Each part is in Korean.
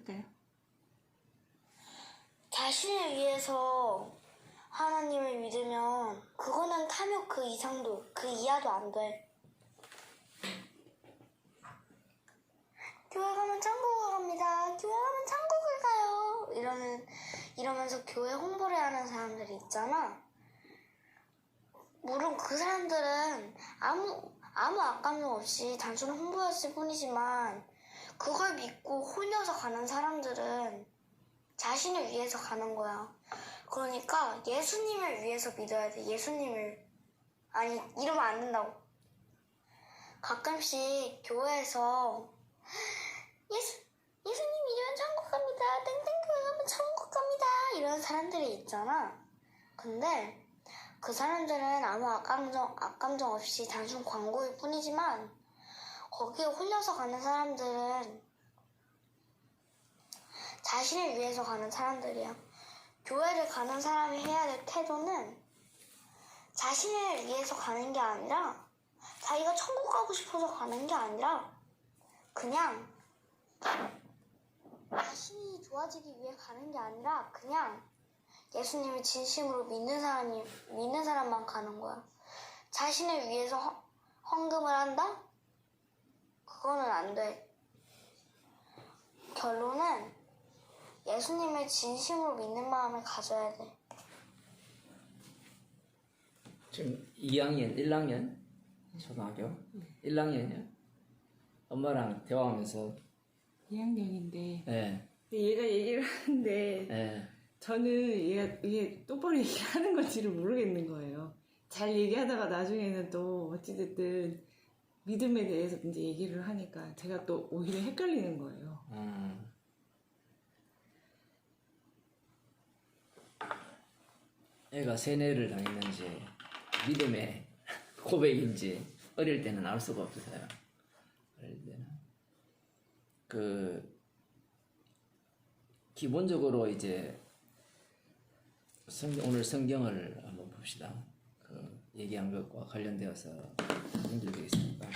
할까요? 자신을 위해서 하나님을 믿으면 그거는 탐욕 그 이상도 그 이하도 안 돼. 교회 가면 천국을 갑니다. 교회 가면 천국을 가요. 이러면서 교회 홍보를 하는 사람들이 있잖아. 물론 그 사람들은 아무 악감정 없이 단순 홍보였을 뿐이지만 그걸 믿고 홀려서 가는 사람들은 자신을 위해서 가는 거야. 그러니까 예수님을 위해서 믿어야 돼. 아니 이러면 안 된다고. 가끔씩 교회에서 예수님 믿으면 천국 갑니다. 땡땡 교회 가면 천국 갑니다. 이런 사람들이 있잖아. 근데 그 사람들은 아무 악감정 없이 단순 광고일 뿐이지만 거기에 홀려서 가는 사람들은 자신을 위해서 가는 사람들이야. 교회를 가는 사람이 해야 될 태도는 자신을 위해서 가는 게 아니라 자기가 천국 가고 싶어서 가는 게 아니라 그냥 자신이 좋아지기 위해 가는 게 아니라 그냥 예수님을 진심으로 믿는 사람만 가는 거야. 자신을 위해서 헌금을 한다? 그거는 안 돼. 결론은 예수님을 진심으로 믿는 마음을 가져야 돼. 지금 2학년, 1학년? 초등학교? 1학년이요? 엄마랑 대화하면서 2학년인데 네. 얘가 얘기를 하는데 네. 저는 얘가 똑바로 얘기하는 건지를 모르겠는 거예요. 잘 얘기하다가 나중에는 또 어찌됐든 믿음에 대해서 이제 얘기를 하니까 제가 또 오히려 헷갈리는 거예요. 애가 세뇌를 당했는지 믿음의 고백인지 어릴 때는 알 수가 없어요. 어릴 때는 기본적으로 이제 오늘 성경을 한번 봅시다. 얘기한 것과 관련되어서 읽어드리겠습니다.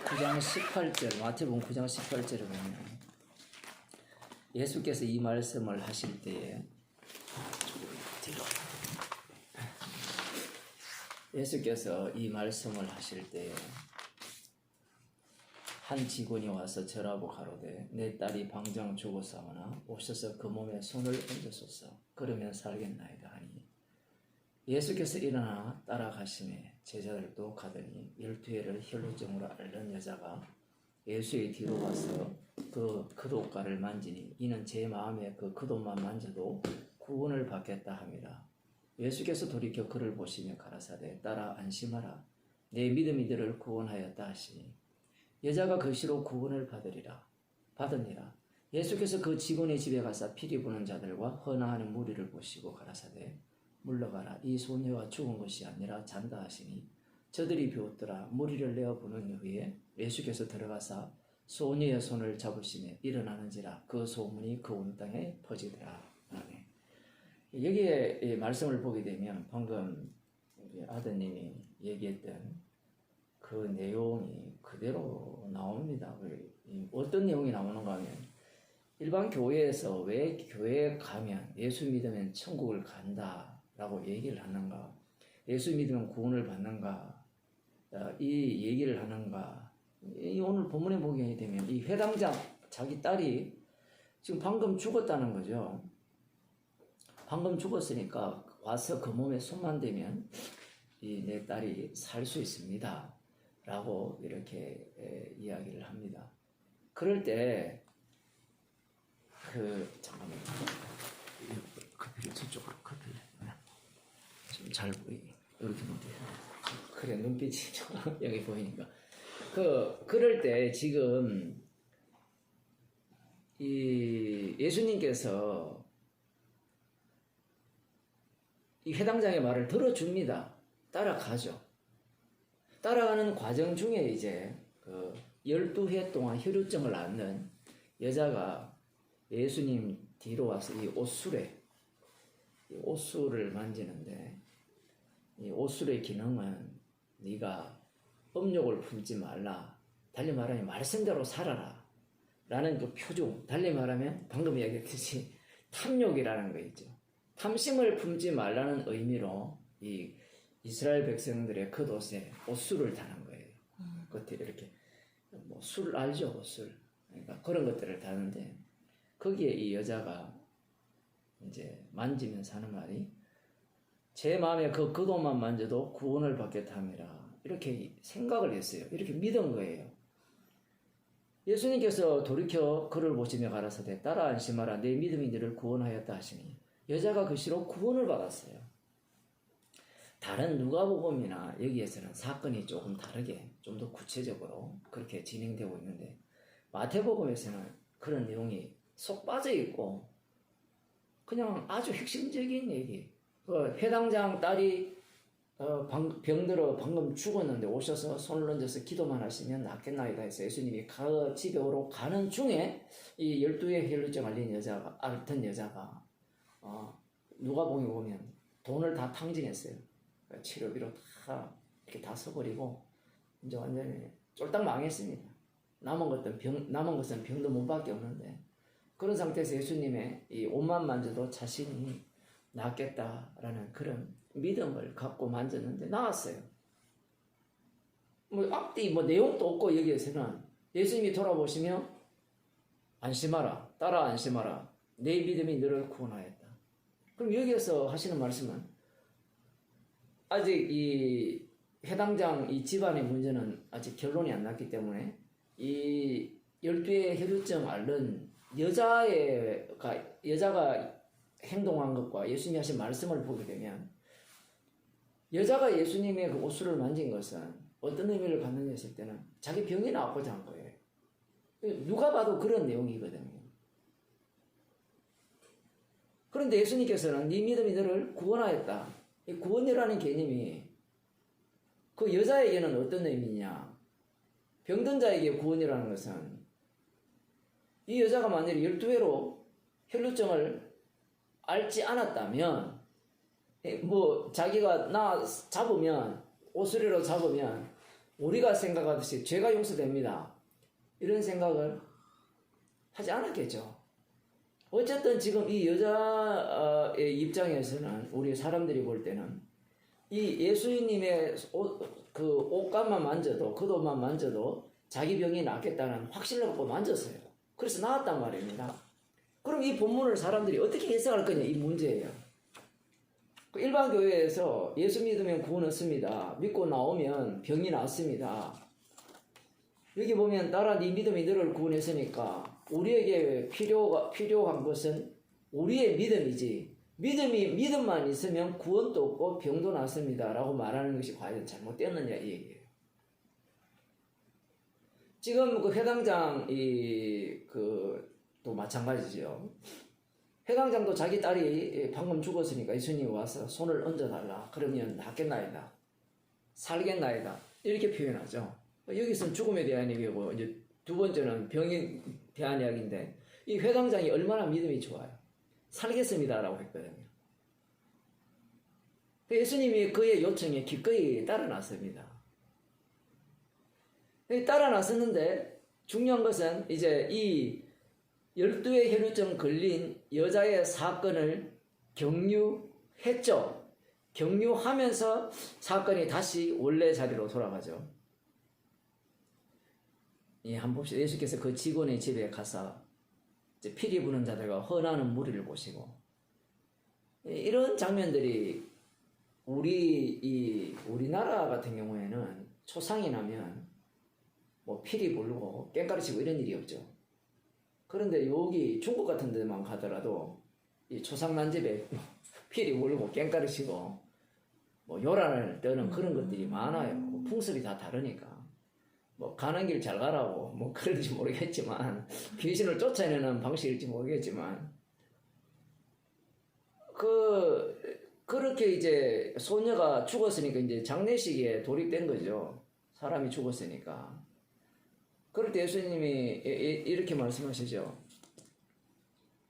9장 18절, 마태복음 9장 18절을 보면 예수께서 이 말씀을 하실 때에 한 직원이 와서 절하고 가로되 내 딸이 방정 죽었사오나 오셔서 그 몸에 손을 얹으소서 그러면 살겠나이다 하니 예수께서 일어나 따라가시매 제자들도 가더니 12회를 혈루증으로 앓는 여자가 예수의 뒤로 와서 그 겉옷가를 만지니 이는 제 마음에 그 겉옷만 만져도 구원을 받겠다 함이라. 예수께서 돌이켜 그를 보시며 가라사대 딸아 안심하라 내 믿음이 너를 구원하였다 하시니 여자가 그 시로 구원을 받으니라. 예수께서 그 직원의 집에 가서 피리 부는 자들과 헌화하는 무리를 보시고 가라사대 물러가라 이 소녀가 죽은 것이 아니라 잔다 하시니 저들이 비웃더라. 무리를 내어 부는 후에 예수께서 들어가사 소녀의 손을 잡으시며 일어나는지라 그 소문이 그 온 땅에 퍼지더라. 아멘. 여기에 말씀을 보게 되면 방금 아드님이 얘기했던 그 내용이 그대로 나옵니다. 어떤 내용이 나오는가 하면 일반 교회에서 왜 교회에 가면 예수 믿으면 천국을 간다라고 얘기를 하는가, 예수 믿으면 구원을 받는가, 이 얘기를 하는가. 오늘 본문에 보게 되면 이 회당장 자기 딸이 지금 방금 죽었다는 거죠. 방금 죽었으니까 와서 그 몸에 손만 대면 내 딸이 살 수 있습니다 라고 이렇게 이야기를 합니다. 그럴 때 잠깐만요. 커피를 저쪽으로 커피를 좀 잘 보이게 이렇게 못해요. 그래 눈빛이 여기 보이니까 그럴 때 지금 이 예수님께서 이 회당장의 말을 들어줍니다. 따라가죠. 따라가는 과정 중에 이제 12회 동안 혈루증을 앓는 여자가 예수님 뒤로 와서 이 옷술을 만지는데 이 옷술의 기능은 네가 음욕을 품지 말라. 달리 말하면 말씀대로 살아라. 라는 그 표중, 달리 말하면 방금 이야기했듯이 탐욕이라는 거 있죠. 탐심을 품지 말라는 의미로 이 이스라엘 백성들의 겉옷에 옷술을 다는 거예요. 겉에 이렇게 뭐 술 알죠, 술. 그러니까 그런 것들을 다는데 거기에 이 여자가 이제 만지면서 하는 말이 제 마음에 그 겉옷만 만져도 구원을 받겠다 함이라 이렇게 생각을 했어요. 이렇게 믿은 거예요. 예수님께서 돌이켜 그를 보시며 가라사대 따라 안심하라 내 믿음이 너를 구원하였다 하시니 여자가 그 시로 구원을 받았어요. 다른 누가복음이나 여기에서는 사건이 조금 다르게 좀 더 구체적으로 그렇게 진행되고 있는데 마태복음에서는 그런 내용이 쏙 빠져 있고 그냥 아주 핵심적인 얘기. 회당장 딸이 병들어 방금 죽었는데 오셔서 손을 얹어서 기도만 하시면 낫겠나이다 해서 예수님이 집으로 가는 중에 이 12의 혈루증 앓은 여자가 누가복음에 보면 돈을 다 탕진했어요. 그러니까 치료비로 다 이렇게 다 써버리고 이제 완전히 쫄딱 망했습니다. 남은 것은 병도 몸밖에 없는데 그런 상태에서 예수님의 이 옷만 만져도 자신이 낫겠다라는 그런 믿음을 갖고 만졌는데 나았어요. 앞뒤 내용도 없고 여기에서는 예수님이 돌아보시며 안심하라, 따라 안심하라. 내 믿음이 너를 구원하였다. 그럼 여기에서 하시는 말씀은 아직 이 해당장 이 집안의 문제는 아직 결론이 안 났기 때문에 이 12의 혈루증 앓는 여자가 행동한 것과 예수님이 하신 말씀을 보게 되면 여자가 예수님의 그 옷을 만진 것은 어떤 의미를 갖느냐 했을 때는 자기 병이 나았고자 한 거예요. 누가 봐도 그런 내용이거든요. 그런데 예수님께서는 네 믿음이 너를 구원하였다. 이 구원이라는 개념이 그 여자에게는 어떤 의미냐? 병든 자에게 구원이라는 것은 이 여자가 만약에 12회로 혈루증을 앓지 않았다면 자기가 나 잡으면 옷수레로 잡으면 우리가 생각하듯이 죄가 용서됩니다. 이런 생각을 하지 않았겠죠. 어쨌든 지금 이 여자의 입장에서는 우리 사람들이 볼 때는 이 예수님의 그 옷감만 만져도 겉옷만 만져도 자기 병이 낫겠다는 확신을 갖고 만졌어요. 그래서 나았단 말입니다. 그럼 이 본문을 사람들이 어떻게 해석할 거냐 이 문제예요. 일반 교회에서 예수 믿으면 구원 얻습니다. 믿고 나오면 병이 낫습니다. 여기 보면 따라 네 믿음이 너를 구원했으니까 우리에게 필요한 것은 우리의 믿음이지 믿음만 있으면 구원도 없고 병도 낫습니다 라고 말하는 것이 과연 잘못되었느냐 이 얘기예요. 지금 그 회당장 또 마찬가지죠. 회당장도 자기 딸이 방금 죽었으니까 예수님이 와서 손을 얹어달라. 그러면 낫겠나이다. 살겠나이다. 이렇게 표현하죠. 여기서는 죽음에 대한 얘기고 이제 두 번째는 병에 대한 이야기인데 이 회당장이 얼마나 믿음이 좋아요. 살겠습니다라고 했거든요. 예수님이 그의 요청에 기꺼이 따라 나섭니다. 따라 나섰는데 중요한 것은 이제 이 12의 혈루증 걸린 여자의 사건을 격려했죠. 격려하면서 사건이 다시 원래 자리로 돌아가죠. 한번 봅시다. 예수께서 그 직원의 집에 가서 이제 피리 부는 자들과 헌하는 무리를 보시고 이런 장면들이 우리나라 같은 경우에는 초상이 나면 피리 부르고 깽가리 치고 이런 일이 없죠. 그런데 여기 중국 같은 데만 가더라도 이 초상난 집에 피리 부르고 깽가리 치고 요란을 떠는 그런 것들이 많아요. 풍습이 다 다르니까. 가는 길 잘 가라고 그런지 모르겠지만 귀신을 쫓아내는 방식일지 모르겠지만 그렇게 이제 소녀가 죽었으니까 이제 장례식에 돌입된 거죠. 사람이 죽었으니까. 그럴 때 예수님이 이렇게 말씀하시죠.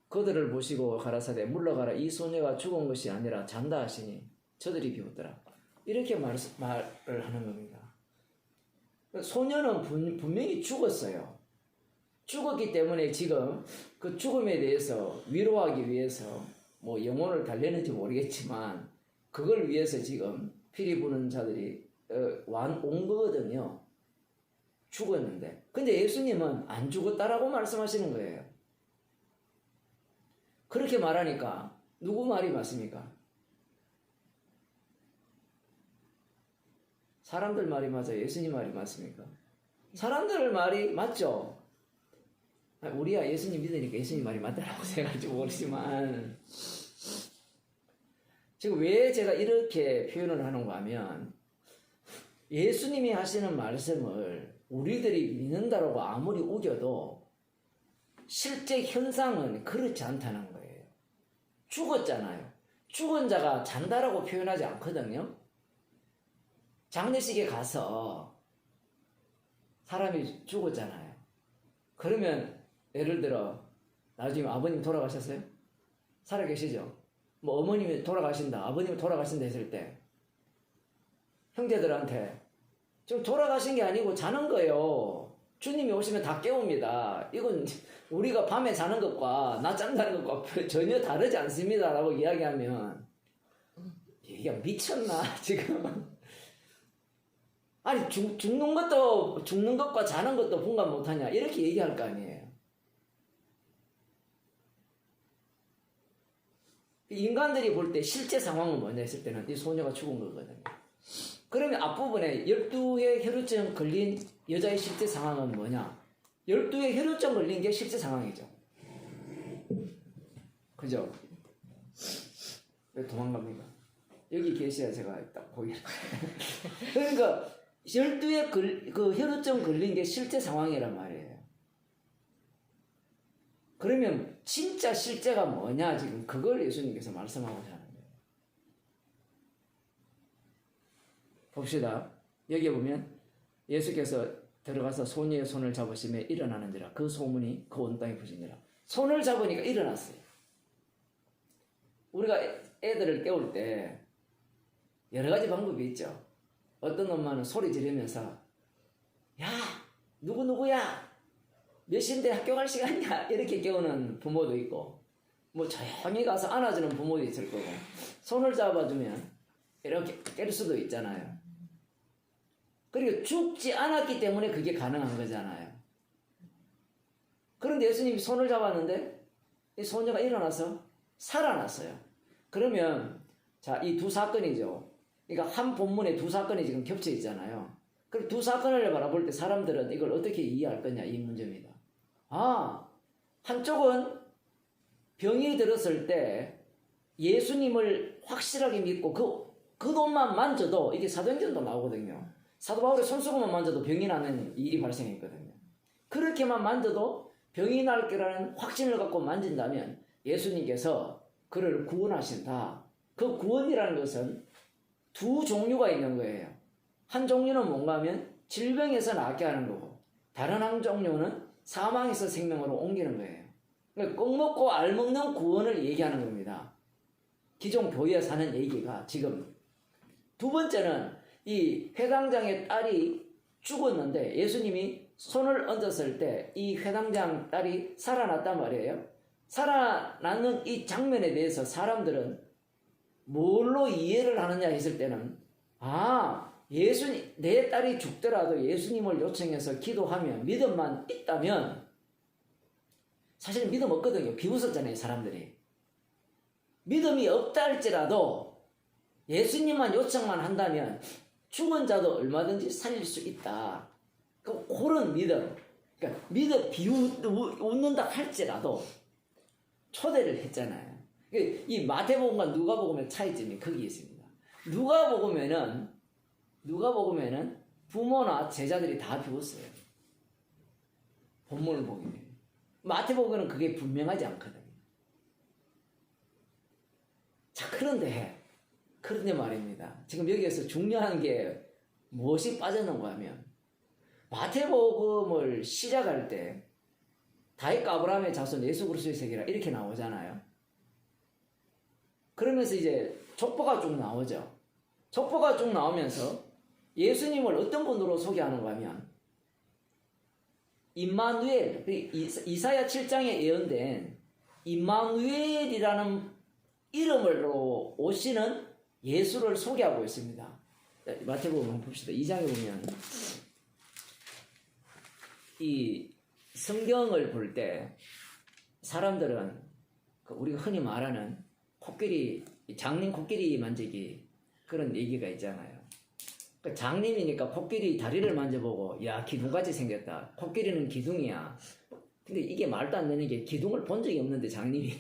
그들을 보시고 가라사대 물러가라. 이 소녀가 죽은 것이 아니라 잔다 하시니 저들이 비웃더라. 이렇게 말을 하는 겁니다. 소녀는 분명히 죽었어요. 죽었기 때문에 지금 그 죽음에 대해서 위로하기 위해서 뭐 영혼을 달래는지 모르겠지만 그걸 위해서 지금 피리 부는 자들이 온 거거든요. 죽었는데. 근데 예수님은 안 죽었다라고 말씀하시는 거예요. 그렇게 말하니까 누구 말이 맞습니까? 사람들 말이 맞아요? 예수님 말이 맞습니까? 사람들 말이 맞죠? 우리야 예수님 믿으니까 예수님 말이 맞다라고 생각할지 모르지만 지금 왜 제가 이렇게 표현을 하는가 하면 예수님이 하시는 말씀을 우리들이 믿는다라고 아무리 우겨도 실제 현상은 그렇지 않다는 거예요. 죽었잖아요. 죽은 자가 잔다라고 표현하지 않거든요. 장례식에 가서 사람이 죽었잖아요. 그러면 예를 들어 나중에 아버님 돌아가셨어요? 살아계시죠? 뭐 어머님이 돌아가신다, 아버님이 돌아가신다 했을 때 형제들한테 지금 돌아가신 게 아니고 자는 거예요. 주님이 오시면 다 깨웁니다. 이건 우리가 밤에 자는 것과 낮잠 자는 것과 전혀 다르지 않습니다 라고 이야기하면 얘가 미쳤나 지금. 아니 죽는 것과 자는 것도 분간 못하냐 이렇게 얘기할 거 아니에요. 인간들이 볼 때 실제 상황은 뭐냐 했을 때는 이 소녀가 죽은 거거든요. 그러면 앞부분에 12회 혈루증 걸린 여자의 실제 상황은 뭐냐? 12회 혈루증 걸린 게 실제 상황이죠. 그죠? 왜 도망갑니까? 여기 계셔야 제가 딱 보이는 그러니까 12회 그 혈루증 걸린 게 실제 상황이란 말이에요. 그러면 진짜 실제가 뭐냐 지금 그걸 예수님께서 말씀하고자 하는 거예요. 봅시다. 여기 보면 예수께서 들어가서 소녀의 손을 잡으시며 일어나는지라 그 소문이 그 온 땅에 퍼지니라. 손을 잡으니까 일어났어요. 우리가 애들을 깨울 때 여러 가지 방법이 있죠. 어떤 엄마는 소리 지르면서 야 누구야 몇 시인데 학교 갈 시간이야 이렇게 깨우는 부모도 있고 뭐 조용히 가서 안아주는 부모도 있을 거고 손을 잡아주면 이렇게 깰 수도 있잖아요. 그리고 죽지 않았기 때문에 그게 가능한 거잖아요. 그런데 예수님이 손을 잡았는데 이 소녀가 일어나서 살아났어요. 그러면 자, 이 두 사건이죠. 그러니까 한 본문에 두 사건이 지금 겹쳐 있잖아요. 그럼 두 사건을 바라볼 때 사람들은 이걸 어떻게 이해할 거냐 이 문제입니다. 한쪽은 병이 들었을 때 예수님을 확실하게 믿고 그 돈만 만져도 이게 사도행전도 나오거든요. 사도 바울의 손수건만 만져도 병이 나는 일이 발생했거든요. 그렇게만 만져도 병이 날 거라는 확신을 갖고 만진다면 예수님께서 그를 구원하신다. 그 구원이라는 것은 두 종류가 있는 거예요. 한 종류는 뭔가 하면 질병에서 낫게 하는 거고 다른 한 종류는 사망에서 생명으로 옮기는 거예요. 그러니까 꼭 먹고 알 먹는 구원을 얘기하는 겁니다. 기존 교회에서 하는 얘기가 지금 두 번째는 이 회당장의 딸이 죽었는데 예수님이 손을 얹었을 때 이 회당장 딸이 살아났단 말이에요. 살아나는 이 장면에 대해서 사람들은 뭘로 이해를 하느냐 했을 때는 예수님 내 딸이 죽더라도 예수님을 요청해서 기도하면 믿음만 있다면 사실 믿음 없거든요. 비웃었잖아요 사람들이. 믿음이 없다 할지라도 예수님만 요청만 한다면 죽은 자도 얼마든지 살릴 수 있다. 그런 믿음. 그러니까 믿음 웃는다 할지라도 초대를 했잖아요. 이 마태복음과 누가복음의 차이점이 거기 있습니다. 누가복음에는 부모나 제자들이 다 비웠어요. 본문을 보면. 마태복음은 그게 분명하지 않거든요. 자, 그런데 말입니다. 지금 여기에서 중요한 게 무엇이 빠졌는가 하면 마태복음을 시작할 때 다윗과 아브라함의 자손 예수 그리스도의 세계라 이렇게 나오잖아요. 그러면서 이제 족보가 쭉 나오죠. 족보가 쭉 나오면서 예수님을 어떤 분으로 소개하는가 하면 임마누엘, 이사야 7장에 예언된 임마누엘이라는 이름으로 오시는 예수를 소개하고 있습니다. 마태복음 한번 봅시다. 2장에 보면 이 성경을 볼 때 사람들은 우리가 흔히 말하는 코끼리, 장님 코끼리 만지기 그런 얘기가 있잖아요. 장님이니까 코끼리 다리를 만져보고 야 기둥같이 생겼다. 코끼리는 기둥이야. 근데 이게 말도 안 되는 게 기둥을 본 적이 없는데 장님이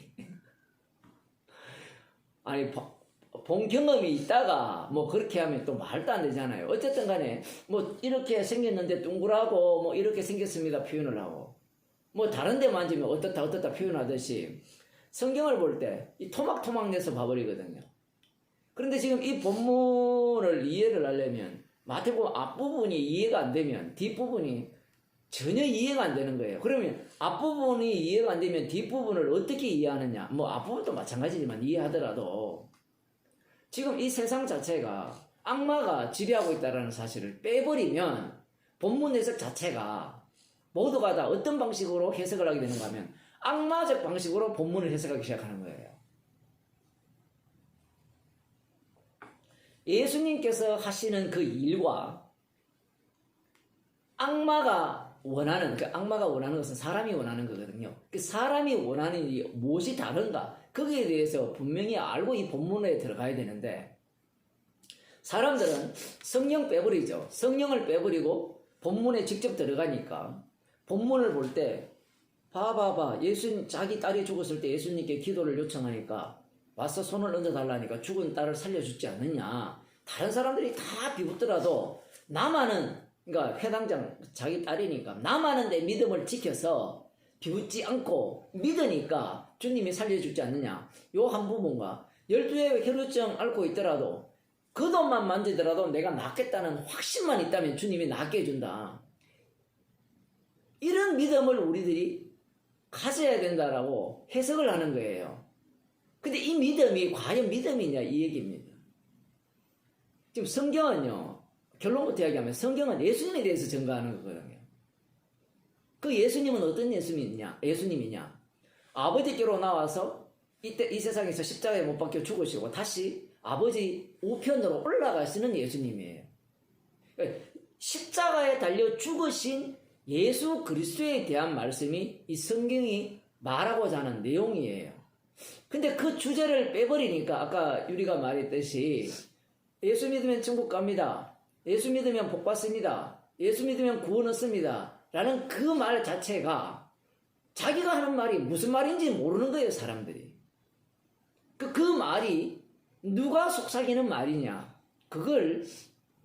아니 본 경험이 있다가 뭐 그렇게 하면 또 말도 안 되잖아요. 어쨌든 간에 뭐 이렇게 생겼는데 둥그라고 뭐 이렇게 생겼습니다 표현을 하고 뭐 다른 데 만지면 어떻다 표현하듯이 성경을 볼 때 이 토막토막 내서 봐버리거든요. 그런데 지금 이 본문을 이해를 하려면 마태복음 앞부분이 이해가 안 되면 뒷부분이 전혀 이해가 안 되는 거예요. 그러면 앞부분이 이해가 안 되면 뒷부분을 어떻게 이해하느냐. 뭐 앞부분도 마찬가지지만 이해하더라도 지금 이 세상 자체가 악마가 지배하고 있다는 사실을 빼버리면 본문 해석 자체가 모두가 다 어떤 방식으로 해석을 하게 되는가 하면 악마적 방식으로 본문을 해석하기 시작하는 거예요. 예수님께서 하시는 그 일과 악마가 원하는 것은 사람이 원하는 거거든요. 그 사람이 원하는 일이 무엇이 다른가? 거기에 대해서 분명히 알고 이 본문에 들어가야 되는데 사람들은 성령 빼버리죠. 성령을 빼버리고 본문에 직접 들어가니까 본문을 볼 때 봐봐 예수님 자기 딸이 죽었을 때 예수님께 기도를 요청하니까 와서 손을 얹어달라니까 죽은 딸을 살려주지 않느냐. 다른 사람들이 다 비웃더라도 나만은 그러니까 회당장 자기 딸이니까 나만은 내 믿음을 지켜서 비웃지 않고 믿으니까 주님이 살려주지 않느냐. 요 한 부분과 12의 혈루증 앓고 있더라도 그 돈만 만지더라도 내가 낫겠다는 확신만 있다면 주님이 낫게 해준다. 이런 믿음을 우리들이 가져야 된다라고 해석을 하는 거예요. 근데 이 믿음이 과연 믿음이냐 이 얘기입니다. 지금 성경은요. 결론부터 이야기하면 성경은 예수님에 대해서 증거하는 거거든요. 그 예수님은 어떤 예수님이냐? 아버지께로 나와서 이때 이 세상에서 십자가에 못 박혀 죽으시고 다시 아버지 우편으로 올라가시는 예수님이에요. 십자가에 달려 죽으신 예수 그리스도에 대한 말씀이 이 성경이 말하고자 하는 내용이에요. 근데 그 주제를 빼버리니까 아까 유리가 말했듯이 예수 믿으면 천국 갑니다. 예수 믿으면 복 받습니다. 예수 믿으면 구원 얻습니다. 라는 그 말 자체가 자기가 하는 말이 무슨 말인지 모르는 거예요, 사람들이. 그 말이 누가 속삭이는 말이냐. 그걸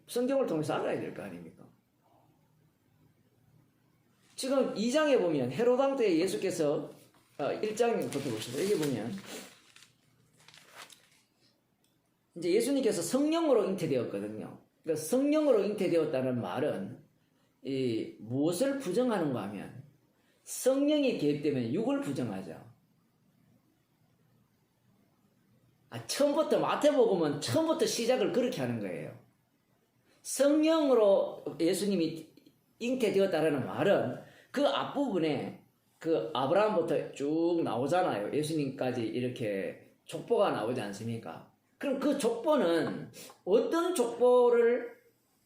성경을 통해서 알아야 될 거 아닙니까? 지금 2장에 보면 헤로당 때 예수께서 1장부터 보시죠. 여기 보면 이제 예수님께서 성령으로 잉태되었거든요. 그러니까 성령으로 잉태되었다는 말은 무엇을 부정하는가 하면 성령이 개입되면 육을 부정하죠. 처음부터 마태복음은 처음부터 시작을 그렇게 하는 거예요. 성령으로 예수님이 잉태되었다는 말은 그 앞부분에 그 아브라함부터 쭉 나오잖아요. 예수님까지 이렇게 족보가 나오지 않습니까? 그럼 그 족보는 어떤 족보를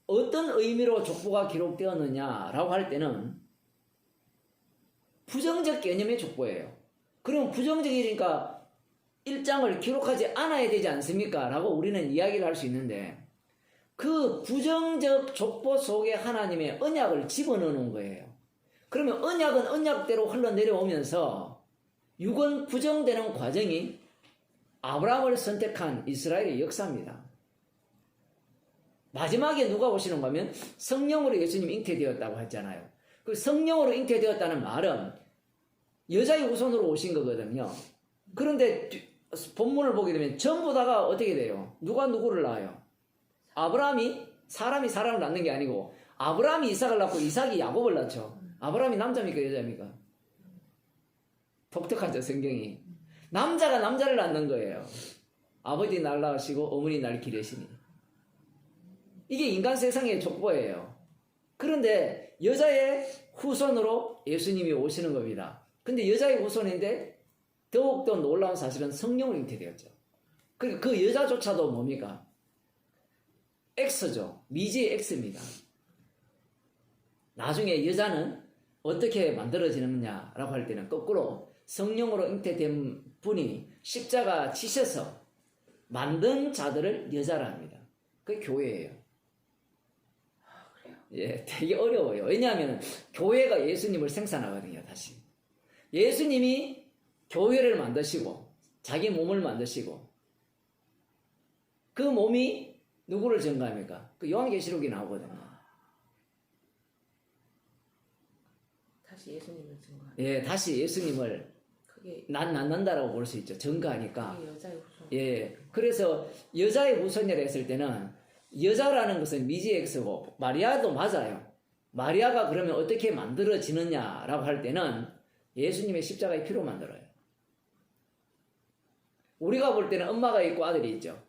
어떤 의미로 족보가 기록되었느냐라고 할 때는 부정적 개념의 족보예요. 그럼 부정적이니까 1장을 기록하지 않아야 되지 않습니까? 라고 우리는 이야기를 할 수 있는데 그 부정적 족보 속에 하나님의 언약을 집어넣는 거예요. 그러면 언약은 언약대로 흘러내려오면서 육은 부정되는 과정이 아브라함을 선택한 이스라엘의 역사입니다. 마지막에 누가 오시는 거면 성령으로 예수님 잉태되었다고 했잖아요. 그 성령으로 잉태되었다는 말은 여자의 후손으로 오신 거거든요. 그런데 본문을 보게 되면 전부 다가 어떻게 돼요? 누가 누구를 낳아요? 아브라함이 사람이 사람을 낳는 게 아니고 아브라함이 이삭을 낳고 이삭이 야곱을 낳죠. 아브라함이 남자입니까 여자입니까? 독특하죠 성경이. 남자가 남자를 낳는 거예요. 아버지 날 낳으시고 어머니 날 기르시니. 이게 인간 세상의 족보예요. 그런데 여자의 후손으로 예수님이 오시는 겁니다. 근데 여자의 후손인데 더욱더 놀라운 사실은 성령으로 잉태되었죠. 그리고 그 여자조차도 뭡니까? X죠. 미지의 X입니다. 나중에 여자는 어떻게 만들어지느냐라고 할 때는 거꾸로 성령으로 잉태된 분이 십자가 지셔서 만든 자들을 여자라 합니다. 그게 교회예요. 예, 되게 어려워요. 왜냐하면 교회가 예수님을 생산하거든요. 다시 예수님이 교회를 만드시고 자기 몸을 만드시고 그 몸이 누구를 증거합니까? 그 요한계시록이 나오거든요. 다시 예수님을 증거하는. 예, 다시 예수님을 그게 낳는다라고 볼 수 있죠. 증거하니까. 그게 여자의 후손. 예, 그래서 여자의 후손이라 했을 때는 여자라는 것은 미지의 X고 마리아도 맞아요. 마리아가 그러면 어떻게 만들어지느냐라고 할 때는 예수님의 십자가의 피로 만들어요. 우리가 볼 때는 엄마가 있고 아들이 있죠.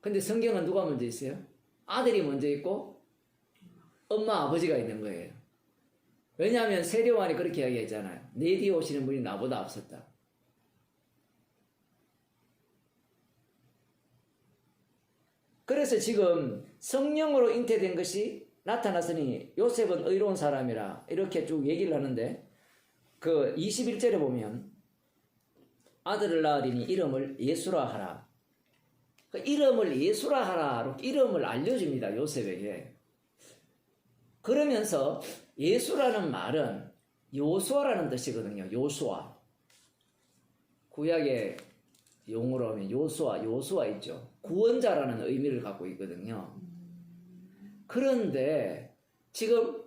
근데 성경은 누가 먼저 있어요? 아들이 먼저 있고 엄마 아버지가 있는 거예요. 왜냐하면 세례요한이 그렇게 이야기했잖아요. 내 뒤에 오시는 분이 나보다 앞섰다. 그래서 지금 성령으로 잉태된 것이 나타났으니 요셉은 의로운 사람이라 이렇게 쭉 얘기를 하는데 그 21절에 보면 아들을 낳으리니 이름을 예수라 하라. 그 이름을 예수라 하라. 이름을 알려줍니다. 요셉에게. 그러면서 예수라는 말은 요수아라는 뜻이거든요. 요수아. 구약의 용어로 하면 요수아 있죠. 구원자라는 의미를 갖고 있거든요. 그런데 지금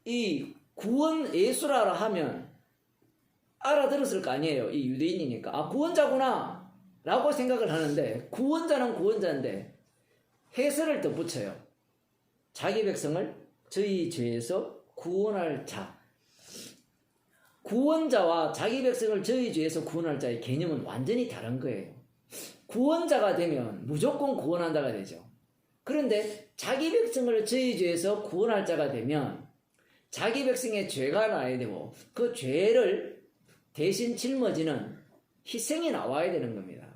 이 구원 예수라라 하면 알아들었을 거 아니에요. 이 유대인이니까. 아, 구원자구나 라고 생각을 하는데 구원자는 구원자인데 해설을 덧붙여요. 자기 백성을 저희 죄에서 구원할 자. 구원자와 자기 백성을 저희 죄에서 구원할 자의 개념은 완전히 다른 거예요. 구원자가 되면 무조건 구원한다가 되죠. 그런데 자기 백성을 저희 죄에서 구원할 자가 되면 자기 백성의 죄가 나야 되고 그 죄를 대신 짊어지는 희생이 나와야 되는 겁니다.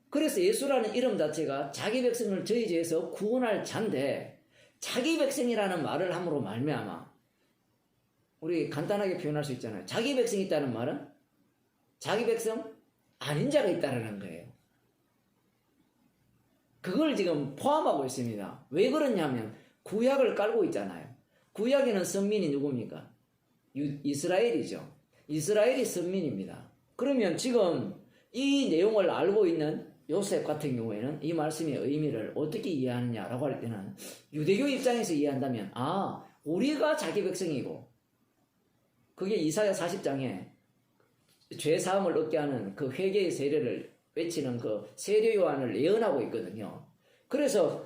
그래서 예수라는 이름 자체가 자기 백성을 저희 죄에서 구원할 자인데 자기 백성이라는 말을 함으로 말미암아 우리 간단하게 표현할 수 있잖아요. 자기 백성이 있다는 말은 자기 백성 아닌 자가 있다는 거예요. 그걸 지금 포함하고 있습니다. 왜 그러냐면 구약을 깔고 있잖아요. 구약에는 선민이 누굽니까? 이스라엘이죠. 이스라엘이 선민입니다. 그러면 지금 이 내용을 알고 있는 요셉 같은 경우에는 이 말씀의 의미를 어떻게 이해하느냐라고 할 때는 유대교 입장에서 이해한다면 우리가 자기 백성이고 그게 이사야 40장에 죄 사함을 얻게 하는 그 회개의 세례를 외치는 그 세례 요한을 예언하고 있거든요. 그래서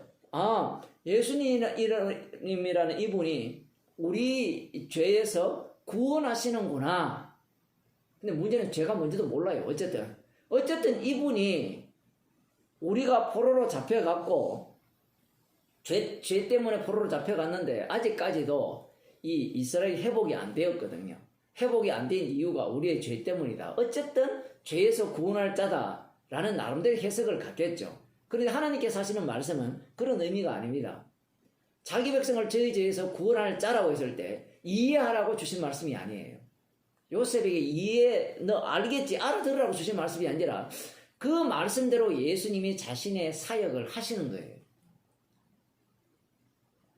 예수님이라는 이분이 우리 죄에서 구원하시는구나. 근데 문제는 죄가 뭔지도 몰라요. 어쨌든 이분이 우리가 포로로 잡혀갔고 죄 때문에 포로로 잡혀갔는데 아직까지도 이 이스라엘 회복이 안 되었거든요. 회복이 안 된 이유가 우리의 죄 때문이다. 어쨌든 죄에서 구원할 자다라는 나름대로 해석을 갖겠죠. 그런데 하나님께서 하시는 말씀은 그런 의미가 아닙니다. 자기 백성을 저희 죄에서 구원할 자라고 했을 때 이해하라고 주신 말씀이 아니에요. 요셉에게 너 알겠지? 알아들으라고 주신 말씀이 아니라 그 말씀대로 예수님이 자신의 사역을 하시는 거예요.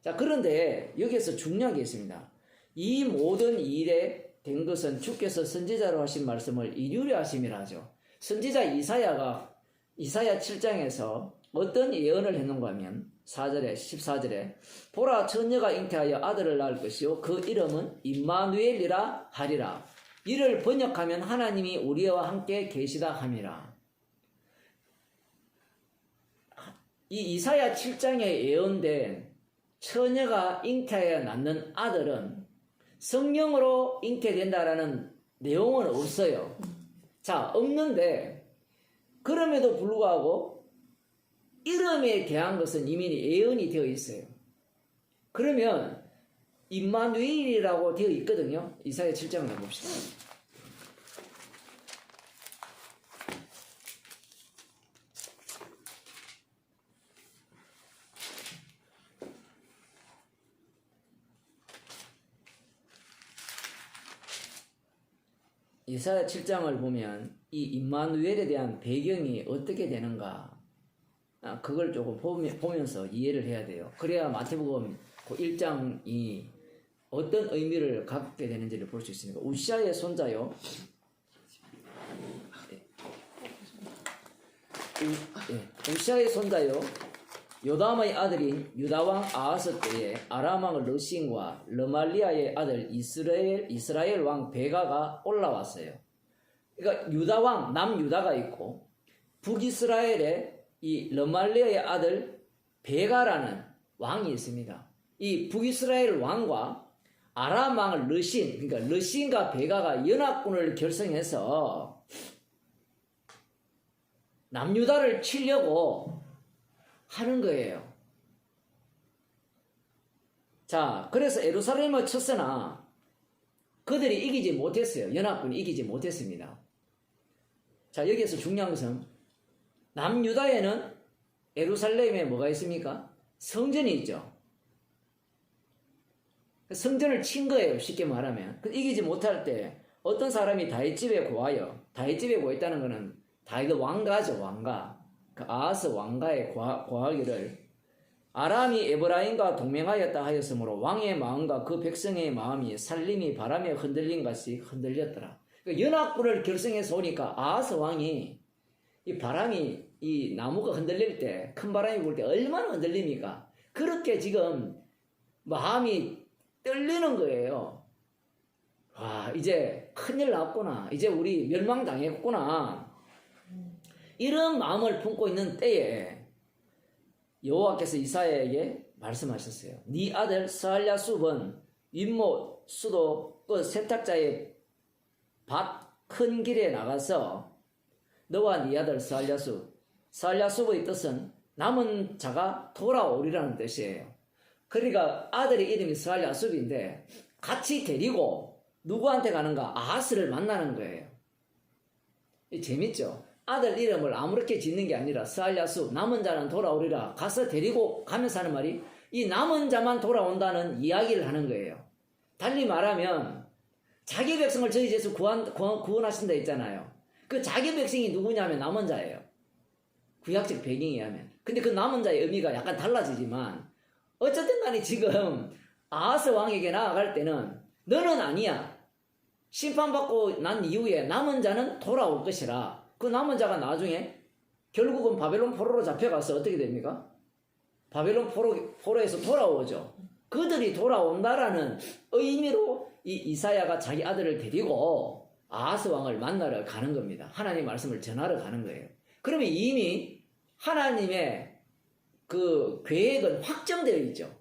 자, 그런데 여기에서 중요한 게 있습니다. 이 모든 일에 된 것은 주께서 선지자로 하신 말씀을 이루려 하심이라 하죠. 선지자 이사야 7장에서 어떤 예언을 했는가 하면 14절에 보라 처녀가 잉태하여 아들을 낳을 것이요 그 이름은 임마누엘이라 하리라. 이를 번역하면 하나님이 우리와 함께 계시다 함이라. 이 이사야 7장에 예언된 처녀가 잉태하여 낳는 아들은 성령으로 잉태된다라는 내용은 없어요. 자, 없는데 그럼에도 불구하고 이름에 대한 것은 이미 예언이 되어 있어요. 그러면 임마누엘이라고 되어 있거든요. 이사야 7장을 봅시다. 이사야 7장을 보면 이 임마누엘에 대한 배경이 어떻게 되는가, 그걸 조금 보면서 이해를 해야 돼요. 그래야 마태복음 그 1장이 어떤 의미를 갖게 되는지를 볼 수 있습니다. 우시아의 손자요. 우시아의 손자요. 요담의 아들인 유다왕 아하스 때에 아람왕 르신과 르말리아의 아들 이스라엘 왕 베가가 올라왔어요. 그러니까 유다왕 남유다가 있고 북이스라엘에 이 르말리아의 아들 베가라는 왕이 있습니다. 이 북이스라엘 왕과 아람 왕 르신, 그러니까 르신과 베가가 연합군을 결성해서 남유다를 치려고 하는 거예요. 자, 그래서 예루살렘을 쳤으나 그들이 이기지 못했어요. 연합군이 이기지 못했습니다. 자, 여기에서 중요한 것은 남유다에는 예루살렘에 뭐가 있습니까? 성전이 있죠. 성전을 친 거예요. 쉽게 말하면. 이기지 못할 때 어떤 사람이 다윗집에 고하여, 다윗집에 고했다는 것은 다윗 왕가죠. 왕가. 그 아하스 왕가에 고하기를 아람이 에브라임과 동맹하였다 하였으므로 왕의 마음과 그 백성의 마음이 살림이 바람에 흔들린 것이 흔들렸더라. 그러니까 연합군을 결성해서 오니까 아하스 왕이 이 바람이 이 나무가 흔들릴 때, 큰 바람이 불 때 얼마나 흔들립니까? 그렇게 지금 마음이 떨리는 거예요. 와, 이제 큰일 났구나. 이제 우리 멸망당했구나. 이런 마음을 품고 있는 때에 여호와께서 이사야에게 말씀하셨어요. 네 아들 스알랴숲은 윗못 수도 그 세탁자의 밭 큰 길에 나가서 너와 네 아들 스알랴숲의 뜻은 남은 자가 돌아오리라는 뜻이에요. 그러니까 아들의 이름이 스알랴숲인데 같이 데리고 누구한테 가는가? 아하스를 만나는 거예요. 재밌죠? 아들 이름을 아무렇게 짓는 게 아니라 스알랴숲, 남은 자는 돌아오리라. 가서 데리고 가면서 하는 말이 이 남은 자만 돌아온다는 이야기를 하는 거예요. 달리 말하면 자기 백성을 저희 죄에서 구원하신다 했잖아요. 그 자기 백성이 누구냐면 남은 자예요. 구약적 배경에 하면. 근데 그 남은 자의 의미가 약간 달라지지만 어쨌든 간에 지금 아하스 왕에게 나아갈 때는 너는 아니야. 심판받고 난 이후에 남은 자는 돌아올 것이라. 그 남은 자가 나중에 결국은 바벨론 포로로 잡혀가서 어떻게 됩니까? 바벨론 포로에서 돌아오죠. 그들이 돌아온다라는 의미로 이 이사야가 자기 아들을 데리고 아하스 왕을 만나러 가는 겁니다. 하나님의 말씀을 전하러 가는 거예요. 그러면 이미 하나님의 그 계획은 확정되어 있죠.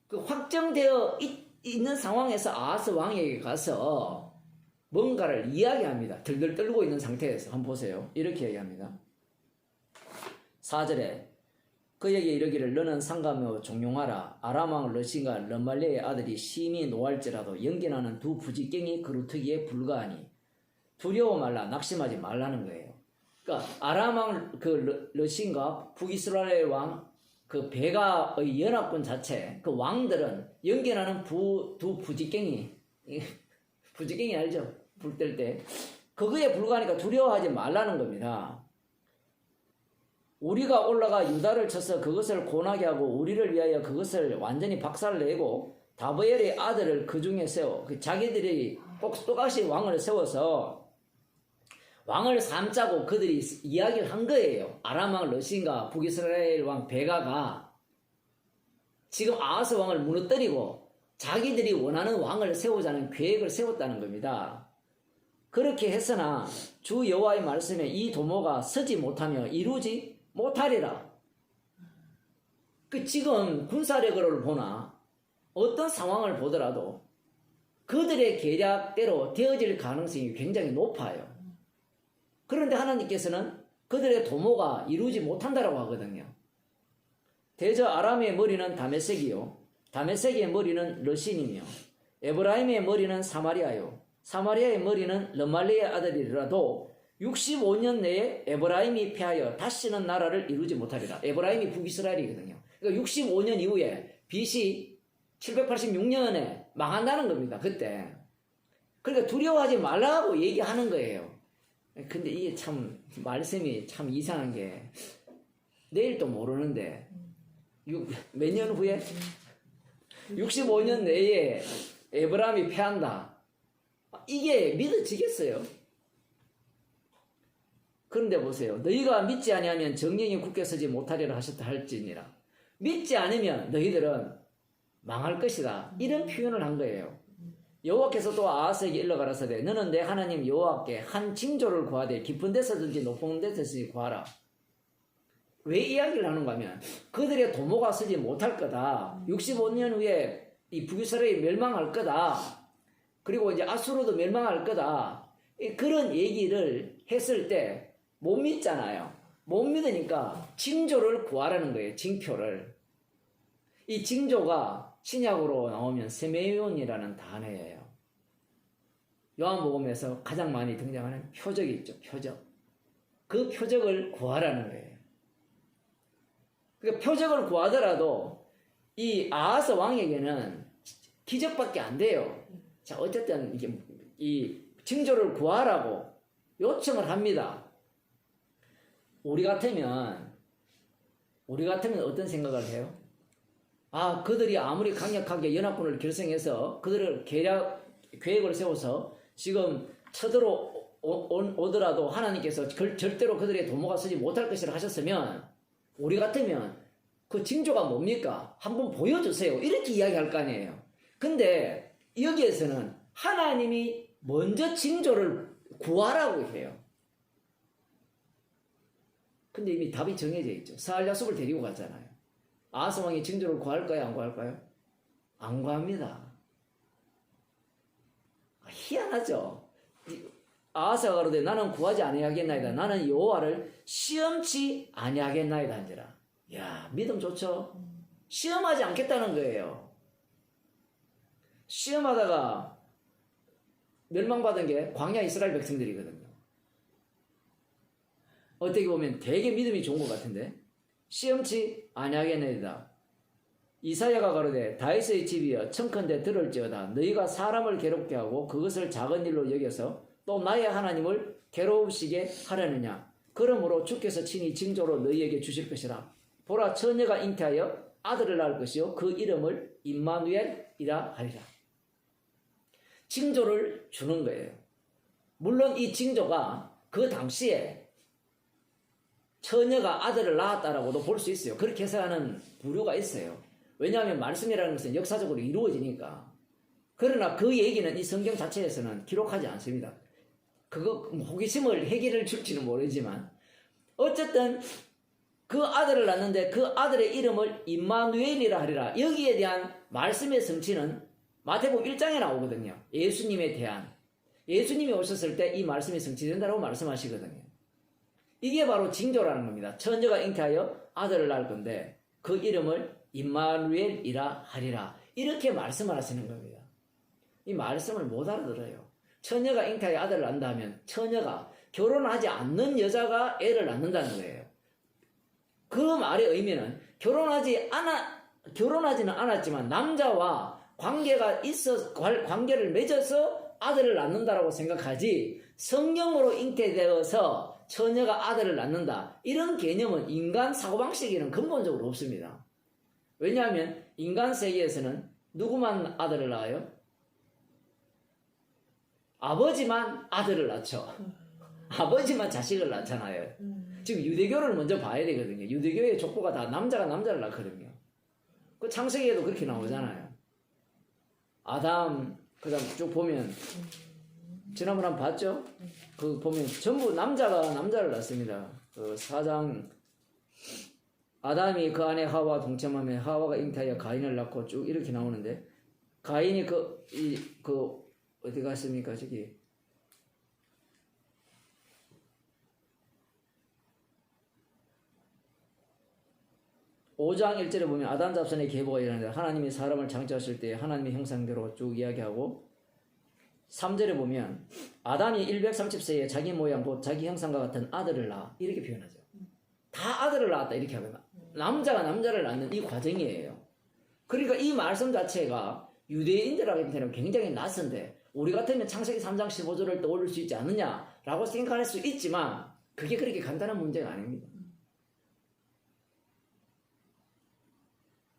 그 확정되어 있는 상황에서 아하스 왕에게 가서 뭔가를 이야기합니다. 들들 떨고 있는 상태에서. 한번 보세요. 이렇게 얘기합니다. 4절에 그에게 이르기를 너는 상감하여 종용하라. 아람왕 르신과 르말리아의 아들이 심히 노할지라도 연기나는 두 부지깽이 그루터기에 불과하니 두려워 말라. 낙심하지 말라는 거예요. 그러니까 아람왕 그 르신과 북이스라엘 왕 그 베가의 연합군 자체 그 왕들은 연기나는 두 부지깽이 부지깽이 알죠? 불 뗄 때 그거에 불과하니까 두려워하지 말라는 겁니다. 우리가 올라가 유다를 쳐서 그것을 고나게 하고 우리를 위하여 그것을 완전히 박살내고 다보엘의 아들을 그 중에 세워 자기들이 똑같이 왕을 세워서 왕을 삼자고 그들이 이야기를 한 거예요. 아람 왕 르신과 북이스라엘 왕 베가가 지금 아하스 왕을 무너뜨리고 자기들이 원하는 왕을 세우자는 계획을 세웠다는 겁니다. 그렇게 했으나 주 여호와의 말씀에 이 도모가 서지 못하며 이루지 못하리라. 지금 군사력을 보나 어떤 상황을 보더라도 그들의 계략대로 되어질 가능성이 굉장히 높아요. 그런데 하나님께서는 그들의 도모가 이루지 못한다라고 하거든요. 대저 아람의 머리는 다메섹이요 다메섹의 머리는 러신이며 에브라임의 머리는 사마리아요 사마리아의 머리는 르말리의 아들이라도 65년 내에 에브라임이 패하여 다시는 나라를 이루지 못하리라. 에브라임이 북이스라엘이거든요. 그러니까 65년 이후에 BC 786년에 망한다는 겁니다. 그때. 그러니까 두려워하지 말라고 얘기하는 거예요. 근데 이게 참 말씀이 참 이상한 게 내일 또 모르는데 몇 년 후에 65년 내에 에브라임이 패한다. 이게 믿어지겠어요? 그런데 보세요. 너희가 믿지 아니하면 정령이 굳게 서지 못하리라 하셨다 할지니라. 믿지 않으면 너희들은 망할 것이다. 이런 표현을 한 거예요. 여호와께서 또 아하스에게 일러 가라사대 너는 내 하나님 여호와께 한 징조를 구하되 깊은 데서든지 높은 데서든지 구하라. 왜 이야기를 하는가 하면 그들의 도모가 서지 못할 거다. 65년 후에 이 북이스라엘이 멸망할 거다. 그리고 이제 아수르도 멸망할 거다. 그런 얘기를 했을 때 못 믿잖아요. 못 믿으니까 징조를 구하라는 거예요. 징표를. 이 징조가 신약으로 나오면 세메온이라는 단어예요. 요한복음에서 가장 많이 등장하는 표적이 있죠. 표적. 그 표적을 구하라는 거예요. 그러니까 표적을 구하더라도 이 아하스 왕에게는 기적밖에 안 돼요. 자, 어쨌든 이게 이 징조를 구하라고 요청을 합니다. 우리 같으면 어떤 생각을 해요? 아, 그들이 아무리 강력하게 연합군을 결성해서 그들을 계획을 세워서 지금 쳐들어오더라도 하나님께서 절대로 그들의 도모가 서지 못할 것이라 하셨으면 우리 같으면 그 징조가 뭡니까? 한번 보여주세요. 이렇게 이야기할 거 아니에요. 근데 여기에서는 하나님이 먼저 징조를 구하라고 해요. 근데 이미 답이 정해져 있죠. 스알랴숲을 데리고 갔잖아요. 아하스 왕이 징조를 구할까요? 안 구할까요? 안 구합니다. 희한하죠. 아하스가 가로되 나는 구하지 아니하겠나이다. 나는 여호와를 시험치 아니하겠나이다 한지라. 야, 믿음 좋죠? 시험하지 않겠다는 거예요. 시험하다가 멸망받은 게 광야 이스라엘 백성들이거든요. 어떻게 보면 되게 믿음이 좋은 것 같은데 시험치 아니하겠나이다. 이사야가 가로되 다윗의 집이여 청컨대 들을지어다. 너희가 사람을 괴롭게 하고 그것을 작은 일로 여겨서 또 나의 하나님을 괴로우시게 하려느냐. 그러므로 주께서 친히 징조로 너희에게 주실 것이라. 보라 처녀가 잉태하여 아들을 낳을 것이요 그 이름을 임마누엘이라 하리라. 징조를 주는 거예요. 물론 이 징조가 그 당시에 처녀가 아들을 낳았다라고도 볼 수 있어요. 그렇게 해석하는 부류가 있어요. 왜냐하면 말씀이라는 것은 역사적으로 이루어지니까. 그러나 그 얘기는 이 성경 자체에서는 기록하지 않습니다. 그거 호기심을 해결을 줄지는 모르지만 어쨌든 그 아들을 낳는데 그 아들의 이름을 임마누엘이라 하리라. 여기에 대한 말씀의 성취는 마태복음 1장에 나오거든요. 예수님에 대한. 예수님이 오셨을 때 이 말씀이 성취된다고 말씀하시거든요. 이게 바로 징조라는 겁니다. 처녀가 잉태하여 아들을 낳을 건데 그 이름을 임마누엘이라 하리라. 이렇게 말씀을 하시는 겁니다. 이 말씀을 못 알아들어요. 처녀가 잉태하여 아들을 낳는다 하면 처녀가 결혼하지 않는 여자가 애를 낳는다는 거예요. 그 말의 의미는 결혼하지는 않았지만 남자와 관계를 맺어서 아들을 낳는다라고 생각하지 성령으로 잉태되어서 처녀가 아들을 낳는다. 이런 개념은 인간 사고방식에는 근본적으로 없습니다. 왜냐하면 인간 세계에서는 누구만 아들을 낳아요? 아버지만 아들을 낳죠. 아버지만 자식을 낳잖아요. 지금 유대교를 먼저 봐야 되거든요. 유대교의 족보가 다 남자가 남자를 낳거든요. 그 창세기에도 그렇게 나오잖아요. 아담, 그 다음 쭉 보면 지난번에 한번 봤죠? 그 보면 전부 남자가 남자를 낳습니다. 그 4장 아담이 그 안에 하와 동참하며 하와가 잉태하여 가인을 낳고 쭉 이렇게 나오는데 가인이 어디 갔습니까? 저기 5장 1절에 보면 아담 잡선의 계보가 일어나는데 하나님이 사람을 창조하실 때 하나님의 형상대로 쭉 이야기하고 3절에 보면 아담이 130세에 자기 모양 곧 자기 형상과 같은 아들을 낳아 이렇게 표현하죠. 다 아들을 낳았다 이렇게 하면 남자가 남자를 낳는 이 과정이에요. 그러니까 이 말씀 자체가 유대인들에게는 굉장히 낯선데 우리 같으면 창세기 3장 15절을 떠올릴 수 있지 않느냐라고 생각할 수 있지만 그게 그렇게 간단한 문제가 아닙니다.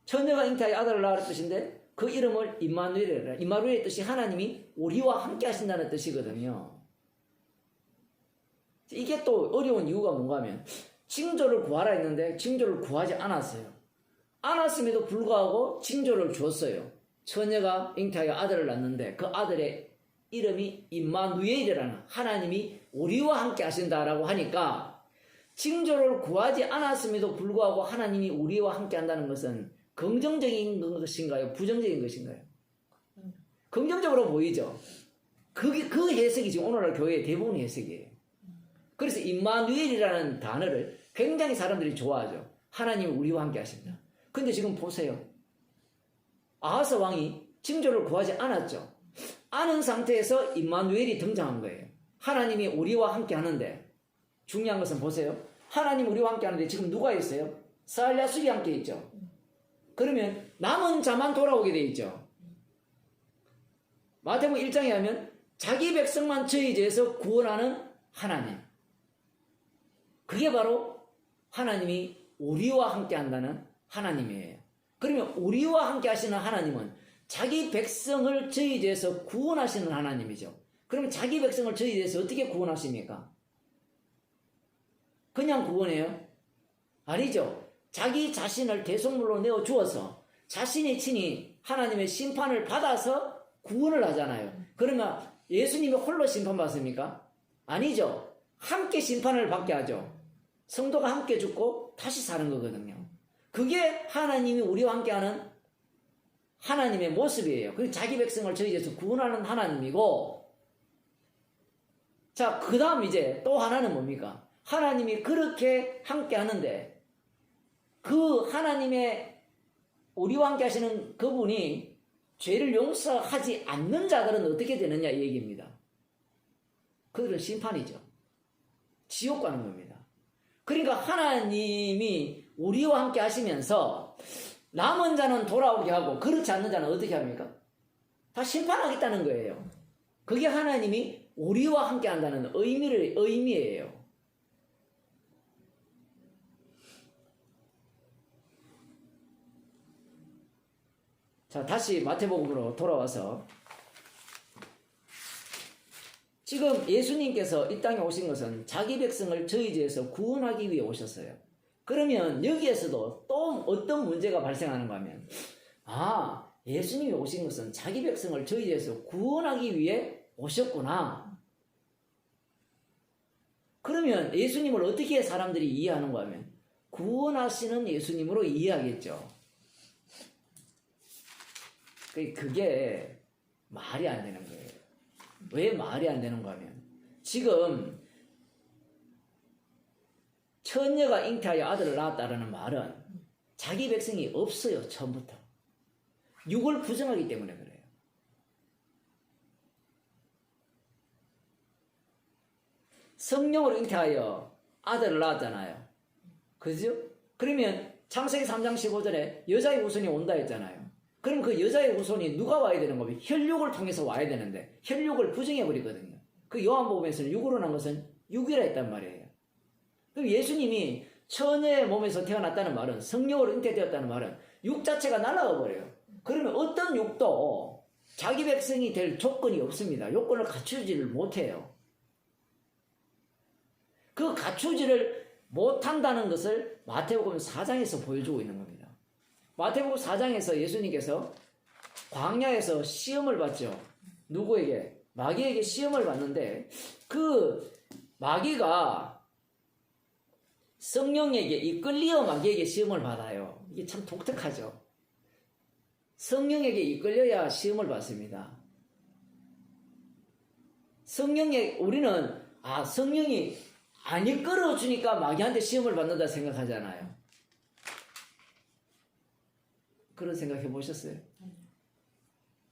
처녀가 잉태하여 아들을 낳을 뜻인데 그 이름을 임마누엘이라. 임마누엘의 뜻이 하나님이 우리와 함께 하신다는 뜻이거든요. 이게 또 어려운 이유가 뭔가 하면 징조를 구하라 했는데 징조를 구하지 않았어요. 않았음에도 불구하고 징조를 줬어요. 처녀가 잉태하여 아들을 낳는데 그 아들의 이름이 임마누엘이라는 하나님이 우리와 함께 하신다라고 하니까 징조를 구하지 않았음에도 불구하고 하나님이 우리와 함께 한다는 것은 긍정적인 것인가요? 부정적인 것인가요? 긍정적으로 보이죠? 그 해석이 지금 오늘날 교회의 대부분 해석이에요. 그래서 임마누엘이라는 단어를 굉장히 사람들이 좋아하죠. 하나님이 우리와 함께 하신다. 근데 지금 보세요. 아하스 왕이 징조를 구하지 않았죠. 아는 상태에서 임마누엘이 등장한 거예요. 하나님이 우리와 함께 하는데 중요한 것은 보세요. 하나님 우리와 함께 하는데 지금 누가 있어요? 사알랴술이 함께 있죠. 그러면 남은 자만 돌아오게 돼 있죠. 마태복음 1장에 하면 자기 백성만 저희 죄에서 구원하는 하나님. 그게 바로 하나님이 우리와 함께 한다는 하나님이에요. 그러면 우리와 함께 하시는 하나님은 자기 백성을 저희 죄에서 구원하시는 하나님이죠. 그러면 자기 백성을 저희 죄에서 어떻게 구원하십니까? 그냥 구원해요? 아니죠. 자기 자신을 대속물로 내어 주어서 자신이 친히 하나님의 심판을 받아서 구원을 하잖아요. 그러면 예수님이 홀로 심판받습니까? 아니죠. 함께 심판을 받게 하죠. 성도가 함께 죽고 다시 사는 거거든요. 그게 하나님이 우리와 함께하는 하나님의 모습이에요. 그리고 자기 백성을 저희에서 구원하는 하나님이고, 자, 그 다음 이제 또 하나는 뭡니까? 하나님이 그렇게 함께 하는데 그 하나님의 우리와 함께 하시는 그분이 죄를 용서하지 않는 자들은 어떻게 되느냐 이 얘기입니다. 그들은 심판이죠. 지옥 가는 겁니다. 그러니까 하나님이 우리와 함께 하시면서 남은 자는 돌아오게 하고 그렇지 않는 자는 어떻게 합니까? 다 심판하겠다는 거예요. 그게 하나님이 우리와 함께 한다는 의미예요. 자, 다시 마태복음으로 돌아와서 지금 예수님께서 이 땅에 오신 것은 자기 백성을 저희 죄에서 구원하기 위해 오셨어요. 그러면 여기에서도 또 어떤 문제가 발생하는가 하면 예수님이 오신 것은 자기 백성을 저희 죄에서 구원하기 위해 오셨구나. 그러면 예수님을 어떻게 사람들이 이해하는가 하면 구원하시는 예수님으로 이해하겠죠. 그게 말이 안 되는 거예요. 왜 말이 안 되는가 하면 지금 처녀가 잉태하여 아들을 낳았다라는 말은 자기 백성이 없어요. 처음부터. 육을 부정하기 때문에 그래요. 성령으로 잉태하여 아들을 낳았잖아요. 그죠? 그러면 창세기 3장 15절에 여자의 후손이 온다 했잖아요. 그럼 그 여자의 후손이 누가 와야 되는 겁니까? 혈육을 통해서 와야 되는데 혈육을 부정해버리거든요. 그 요한복음에서는 육으로 난 것은 육이라 했단 말이에요. 그럼 예수님이 처녀의 몸에서 태어났다는 말은 성령으로 잉태되었다는 말은 육 자체가 날아가 버려요. 그러면 어떤 육도 자기 백성이 될 조건이 없습니다. 요건을 갖추지를 못해요. 그 갖추지를 못한다는 것을 마태복음 4장에서 보여주고 있는 겁니다. 마태복음 4장에서 예수님께서 광야에서 시험을 받죠. 누구에게? 마귀에게 시험을 받는데 그 마귀가 성령에게 이끌려 마귀에게 시험을 받아요. 이게 참 독특하죠. 성령에게 이끌려야 시험을 받습니다. 우리는 성령이 안 이끌어 주니까 마귀한테 시험을 받는다 생각하잖아요. 그런 생각 해보셨어요?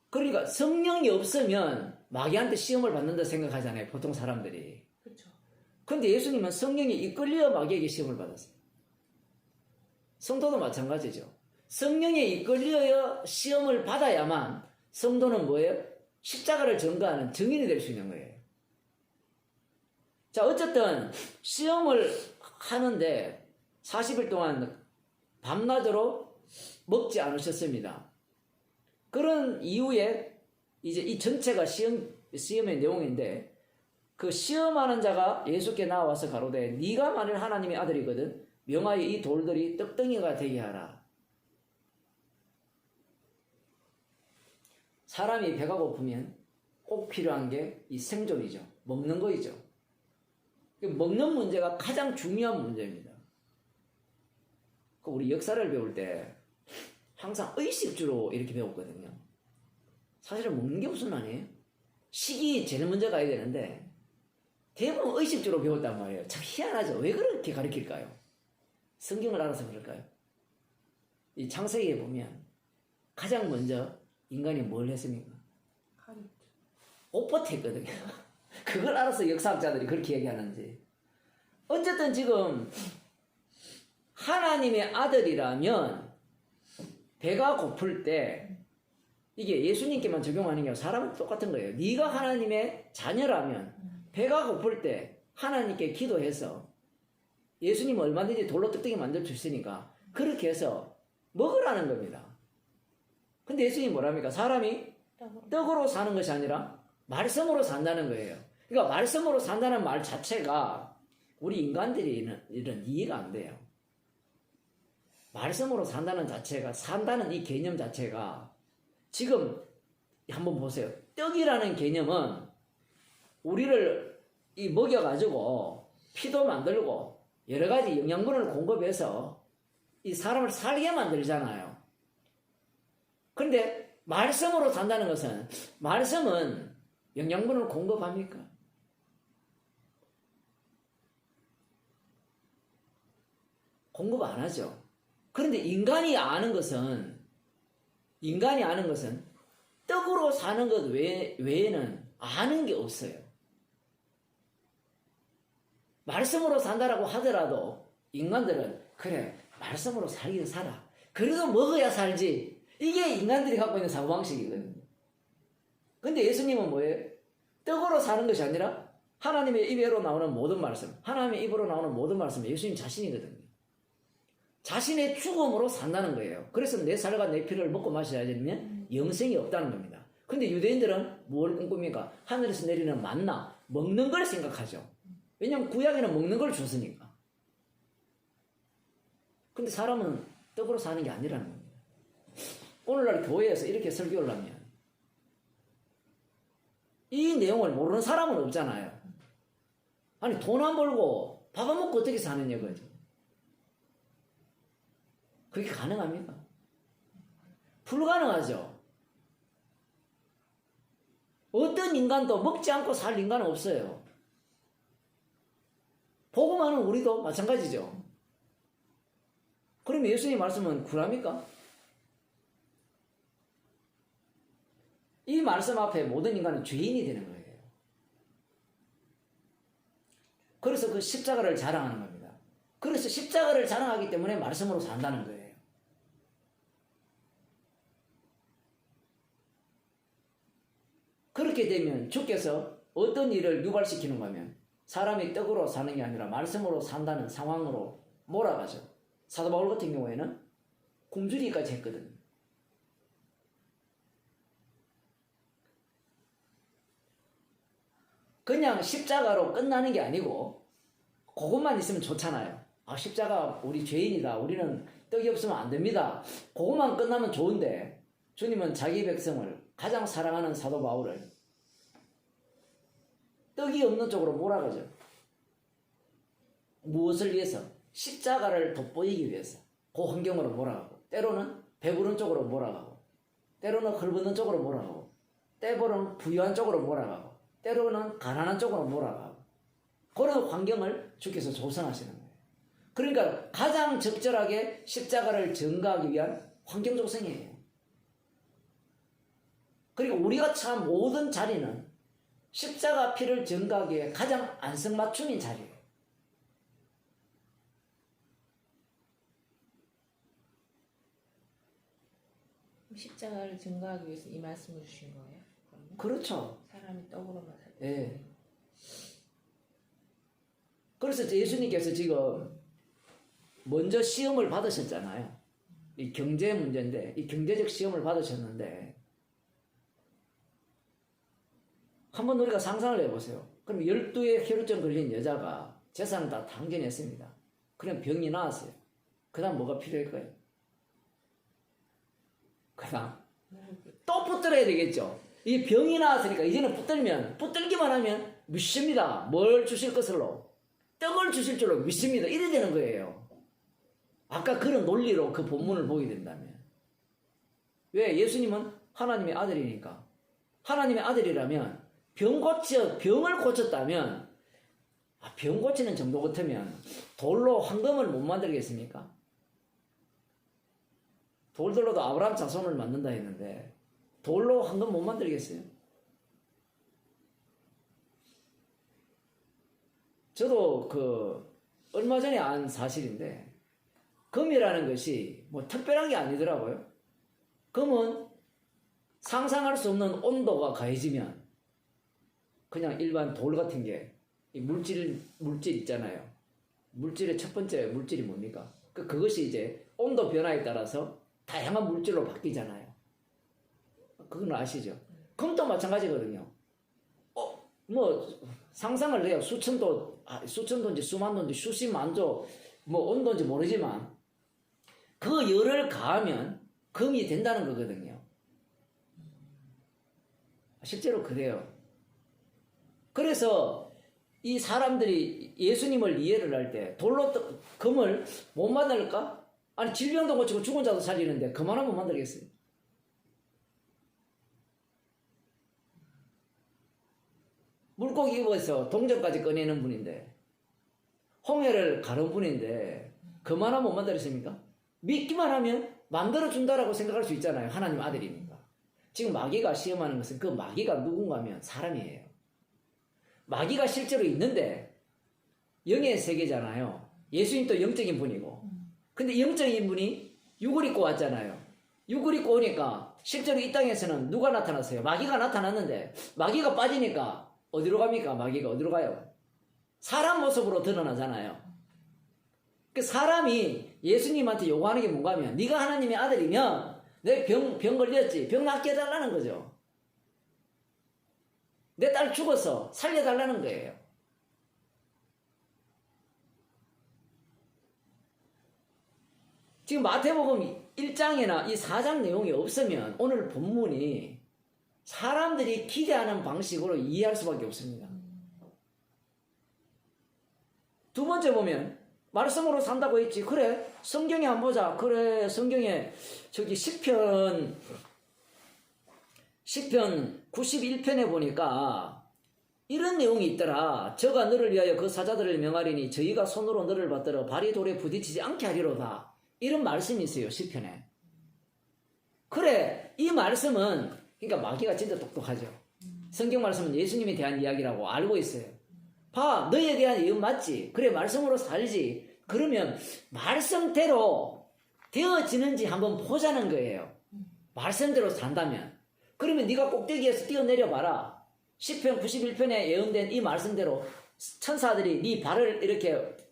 그러니까 성령이 없으면 마귀한테 시험을 받는다 생각하잖아요. 보통 사람들이. 그렇죠. 근데 예수님은 성령이 이끌려 마귀에게 시험을 받았어요. 성도도 마찬가지죠. 성령에 이끌려 시험을 받아야만 성도는 뭐예요? 십자가를 전가하는 증인이 될 수 있는 거예요. 자, 어쨌든 시험을 하는데 40일 동안 밤낮으로 먹지 않으셨습니다. 그런 이후에 이제 이 전체가 시험의 내용인데 그 시험하는 자가 예수께 나와서 가로되 네가 만일 하나님의 아들이거든 명하여 이 돌들이 떡덩이가 되게 하라. 사람이 배가 고프면 꼭 필요한 게 이 생존이죠. 먹는 거이죠. 먹는 문제가 가장 중요한 문제입니다. 우리 역사를 배울 때 항상 의식주로 이렇게 배웠거든요. 사실은 먹는 게 우선 아니에요. 식이 제일 먼저 가야 되는데 대부분 의식주로 배웠단 말이에요. 참 희한하죠. 왜 그렇게 가르칠까요? 성경을 알아서 그럴까요? 이 창세기에 보면 가장 먼저 인간이 뭘 했습니까? 옷부터 했거든요. 그걸 알아서 역사학자들이 그렇게 얘기하는지. 어쨌든 지금 하나님의 아들이라면 배가 고플 때 이게 예수님께만 적용하는 게 아니라 사람은 똑같은 거예요. 네가 하나님의 자녀라면 배가 고플 때 하나님께 기도해서 예수님은 얼마든지 돌로 떡떡이 만들 수 있으니까 그렇게 해서 먹으라는 겁니다. 근데 예수님이 뭐랍니까? 사람이 떡으로 사는 것이 아니라 말씀으로 산다는 거예요. 그러니까 말씀으로 산다는 말 자체가 우리 인간들이 이런 이해가 안 돼요. 말씀으로 산다는 자체가, 산다는 이 개념 자체가 지금 한번 보세요. 떡이라는 개념은 우리를 이 먹여가지고 피도 만들고 여러 가지 영양분을 공급해서 이 사람을 살게 만들잖아요. 그런데 말씀으로 산다는 것은 말씀은 영양분을 공급합니까? 공급 안 하죠. 그런데 인간이 아는 것은 떡으로 사는 것 외에는 아는 게 없어요. 말씀으로 산다라고 하더라도 인간들은 그래 말씀으로 살긴 살아. 그래도 먹어야 살지. 이게 인간들이 갖고 있는 사고방식이거든요. 근데 예수님은 뭐예요? 떡으로 사는 것이 아니라 하나님의 입으로 나오는 모든 말씀, 하나님의 입으로 나오는 모든 말씀은 예수님 자신이거든요. 자신의 죽음으로 산다는 거예요. 그래서 내 살과 내 피를 먹고 마셔야 되면 영생이 없다는 겁니다. 근데 유대인들은 뭘 꿈꿉니까? 하늘에서 내리는 만나, 먹는 걸 생각하죠. 왜냐하면 구약에는 먹는 걸 줬으니까. 근데 사람은 떡으로 사는 게 아니라는 겁니다. 오늘날 교회에서 이렇게 설교를 하면 이 내용을 모르는 사람은 없잖아요. 아니 돈 안 벌고 밥 안 먹고 어떻게 사느냐 거죠. 그게 가능합니까? 불가능하죠. 어떤 인간도 먹지 않고 살 인간은 없어요. 복음하는 우리도 마찬가지죠. 그럼 예수님 말씀은 굴합니까? 이 말씀 앞에 모든 인간은 죄인이 되는 거예요. 그래서 그 십자가를 자랑하는 겁니다. 그래서 십자가를 자랑하기 때문에 말씀으로 산다는 거예요. 그렇게 되면 주께서 어떤 일을 유발시키는 거면 사람이 떡으로 사는 게 아니라 말씀으로 산다는 상황으로 몰아가죠. 사도 바울 같은 경우에는 굶주리기까지 했거든요. 그냥 십자가로 끝나는 게 아니고 그것만 있으면 좋잖아요. 아, 십자가 우리 죄인이다. 우리는 떡이 없으면 안 됩니다. 그것만 끝나면 좋은데 주님은 자기 백성을 가장 사랑하는 사도 바울을 떡이 없는 쪽으로 몰아가죠. 무엇을 위해서? 십자가를 돋보이기 위해서 그 환경으로 몰아가고 때로는 배부른 쪽으로 몰아가고 때로는 헐벗는 쪽으로 몰아가고 때로는 부유한 쪽으로 몰아가고 때로는 가난한 쪽으로 몰아가고 그런 환경을 주께서 조성하시는 거예요. 그러니까 가장 적절하게 십자가를 전가하기 위한 환경조성이에요. 그리고 우리가 처한 모든 자리는 십자가 피를 전가하기 위해 가장 안성맞춤인 자리예요. 십자가를 증거하기 위해서 이 말씀을 주신 거예요? 그러면? 그렇죠. 사람이 떡으로만 살. 예. 그래서 예수님께서 지금 먼저 시험을 받으셨잖아요. 이 경제 문제인데, 이 경제적 시험을 받으셨는데, 한번 우리가 상상을 해보세요. 그럼 12의 혈루증 걸린 여자가 재산을 다 탕진했습니다. 그럼 병이 나았어요. 그 다음 뭐가 필요할까요? 그 다음 또 붙들어야 되겠죠. 이 병이 나왔으니까 이제는 붙들기만 하면 믿습니다. 뭘 주실 것으로? 떡을 주실 줄로 믿습니다. 이래 되는 거예요. 아까 그런 논리로 그 본문을 보게 된다면. 왜? 예수님은 하나님의 아들이니까. 하나님의 아들이라면 병을 고쳤다면, 병 고치는 정도 같으면 돌로 황금을 못 만들겠습니까? 돌들로도 아브라함 자손을 만든다 했는데 돌로 황금 못 만들겠어요? 저도 얼마 전에 안 사실인데, 금이라는 것이 뭐 특별한 게 아니더라고요. 금은 상상할 수 없는 온도가 가해지면 그냥 일반 돌 같은 게, 이 물질 있잖아요. 물질의 첫 번째 물질이 뭡니까? 그것이 이제 온도 변화에 따라서 다양한 물질로 바뀌잖아요. 그건 아시죠? 금도 마찬가지거든요. 뭐 상상을 해요. 수천도인지 수만도인지 수십만도 뭐 온도인지 모르지만 그 열을 가하면 금이 된다는 거거든요. 실제로 그래요. 그래서 이 사람들이 예수님을 이해를 할 때 돌로 금을 못 만들까? 아니 질병도 고치고 죽은 자도 살리는데 금 하나 못 만들겠어요? 물고기 입어서 동전까지 꺼내는 분인데, 홍해를 가른 분인데 금 하나 못 만들었습니까? 믿기만 하면 만들어준다라고 생각할 수 있잖아요. 하나님 아들이니까. 지금 마귀가 시험하는 것은 그 마귀가 누군가 하면 사람이에요. 마귀가 실제로 있는데 영의 세계잖아요. 예수님도 영적인 분이고, 근데 영적인 분이 육을 입고 왔잖아요. 육을 입고 오니까 실제로 이 땅에서는 누가 나타났어요? 마귀가 나타났는데 마귀가 빠지니까 어디로 갑니까? 마귀가 어디로 가요? 사람 모습으로 드러나잖아요. 그 사람이 예수님한테 요구하는 게 뭔가 하면, 네가 하나님의 아들이면 내 병 걸렸지, 병 낫게 해달라는 거죠. 내 딸 죽었어, 살려달라는 거예요. 지금 마태복음 1장이나 이 4장 내용이 없으면 오늘 본문이 사람들이 기대하는 방식으로 이해할 수밖에 없습니다. 두 번째 보면 말씀으로 산다고 했지. 그래, 성경에 한번 보자. 그래, 성경에 저기 시편 91편에 보니까 이런 내용이 있더라. 저가 너를 위하여 그 사자들을 명하리니 저희가 손으로 너를 받들어 발이 돌에 부딪히지 않게 하리로다. 이런 말씀이 있어요, 시편에. 그래, 이 말씀은, 그러니까 마귀가 진짜 똑똑하죠. 성경 말씀은 예수님에 대한 이야기라고 알고 있어요. 봐, 너희에 대한 예언 맞지? 그래, 말씀으로 살지. 그러면 말씀대로 되어지는지 한번 보자는 거예요. 말씀대로 산다면. 그러면 네가 꼭대기에서 뛰어내려 봐라. 시편 91편에 예언된 이 말씀대로 천사들이 네 발을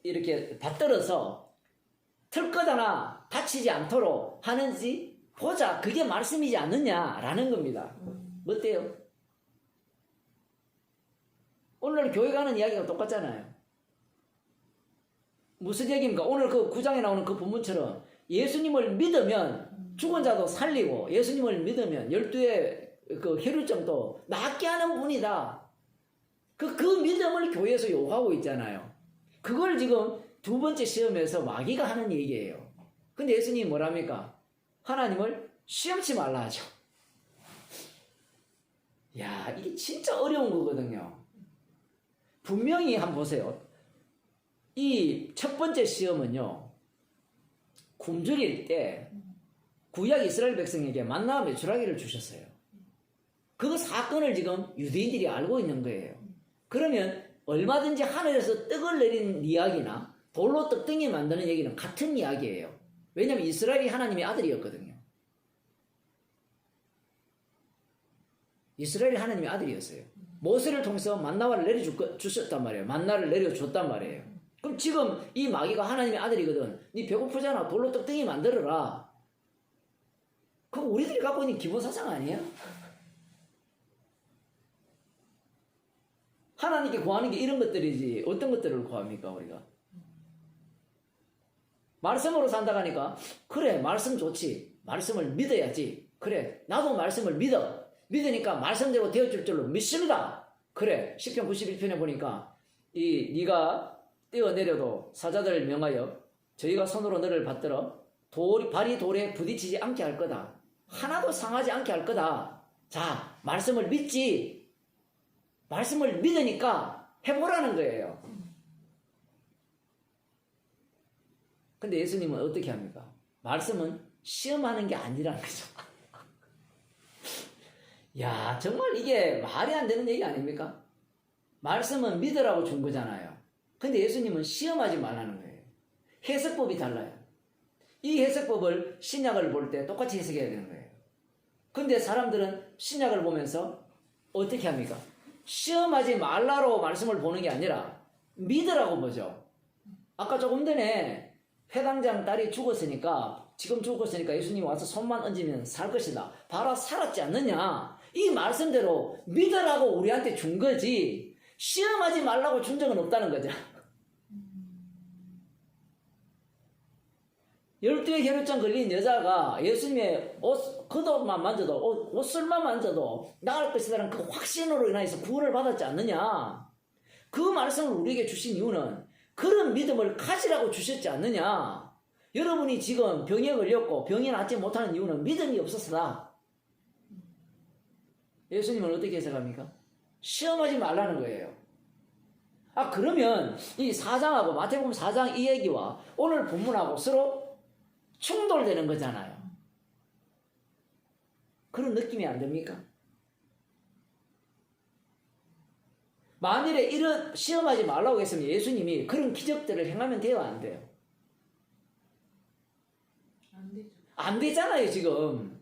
이렇게 받들어서 틀 거다나 다치지 않도록 하는지 보자. 그게 말씀이지 않느냐라는 겁니다. 어때요? 오늘 교회 가는 이야기가 똑같잖아요. 무슨 얘기입니까? 오늘 그 9장에 나오는 그 본문처럼 예수님을 믿으면 죽은 자도 살리고, 예수님을 믿으면 12의 그 혈루증도 낫게 하는 분이다. 그 믿음을 교회에서 요구하고 있잖아요. 그걸 지금 두 번째 시험에서 마귀가 하는 얘기예요. 근데 예수님이 뭐랍니까? 하나님을 시험치 말라 하죠. 야, 이게 진짜 어려운 거거든요. 분명히 한번 보세요. 이 첫 번째 시험은요, 굶주릴 때 구약 이스라엘 백성에게 만나와 메추라기를 주셨어요. 그 사건을 지금 유대인들이 알고 있는 거예요. 그러면 얼마든지 하늘에서 떡을 내린 이야기나 돌로 떡등이 만드는 얘기는 같은 이야기예요. 왜냐하면 이스라엘이 하나님의 아들이었거든요. 이스라엘이 하나님의 아들이었어요. 모세를 통해서 만나를 내려주셨단 말이에요. 만나를 내려줬단 말이에요. 그럼 지금 이 마귀가 하나님의 아들이거든. 네 배고프잖아. 돌로 떡등이 만들어라. 그럼 우리들이 갖고 있는 기본 사상 아니에요? 하나님께 구하는 게 이런 것들이지 어떤 것들을 구합니까 우리가? 말씀으로 산다 하니까 그래 말씀 좋지. 말씀을 믿어야지. 그래 나도 말씀을 믿으니까 말씀대로 되어줄 줄로 믿습니다. 그래 시편 91편에 보니까 네가 뛰어내려도 사자들을 명하여 저희가 손으로 너를 받들어 발이 돌에 부딪히지 않게 할 거다. 하나도 상하지 않게 할 거다. 자 말씀을 믿지. 말씀을 믿으니까 해보라는 거예요. 근데 예수님은 어떻게 합니까? 말씀은 시험하는 게 아니라는 거죠. 야, 정말 이게 말이 안 되는 얘기 아닙니까? 말씀은 믿으라고 준 거잖아요. 근데 예수님은 시험하지 말라는 거예요. 해석법이 달라요. 이 해석법을 신약을 볼 때 똑같이 해석해야 되는 거예요. 근데 사람들은 신약을 보면서 어떻게 합니까? 시험하지 말라로 말씀을 보는 게 아니라 믿으라고 보죠. 아까 조금 전에 회당장 딸이 죽었으니까 지금 죽었으니까 예수님이 와서 손만 얹으면 살 것이다. 봐라 살았지 않느냐. 이 말씀대로 믿으라고 우리한테 준 거지 시험하지 말라고 준 적은 없다는 거죠. 12의 혈루증 걸린 여자가 예수님의 겉옷만 만져도 옷슬만 만져도 나을 것이라는 그 확신으로 인해서 구원을 받았지 않느냐. 그 말씀을 우리에게 주신 이유는 그런 믿음을 가지라고 주셨지 않느냐. 여러분이 지금 병에 걸렸고 병이 낫지 못하는 이유는 믿음이 없어서다. 예수님은 어떻게 해석합니까? 시험하지 말라는 거예요. 그러면 이 4장하고 마태복음 4장 이 얘기와 오늘 본문하고 서로 충돌되는 거잖아요. 그런 느낌이 안 듭니까? 만일에 이런 시험하지 말라고 했으면 예수님이 그런 기적들을 행하면 돼요, 안 돼요? 안 되죠. 안 되잖아요, 지금.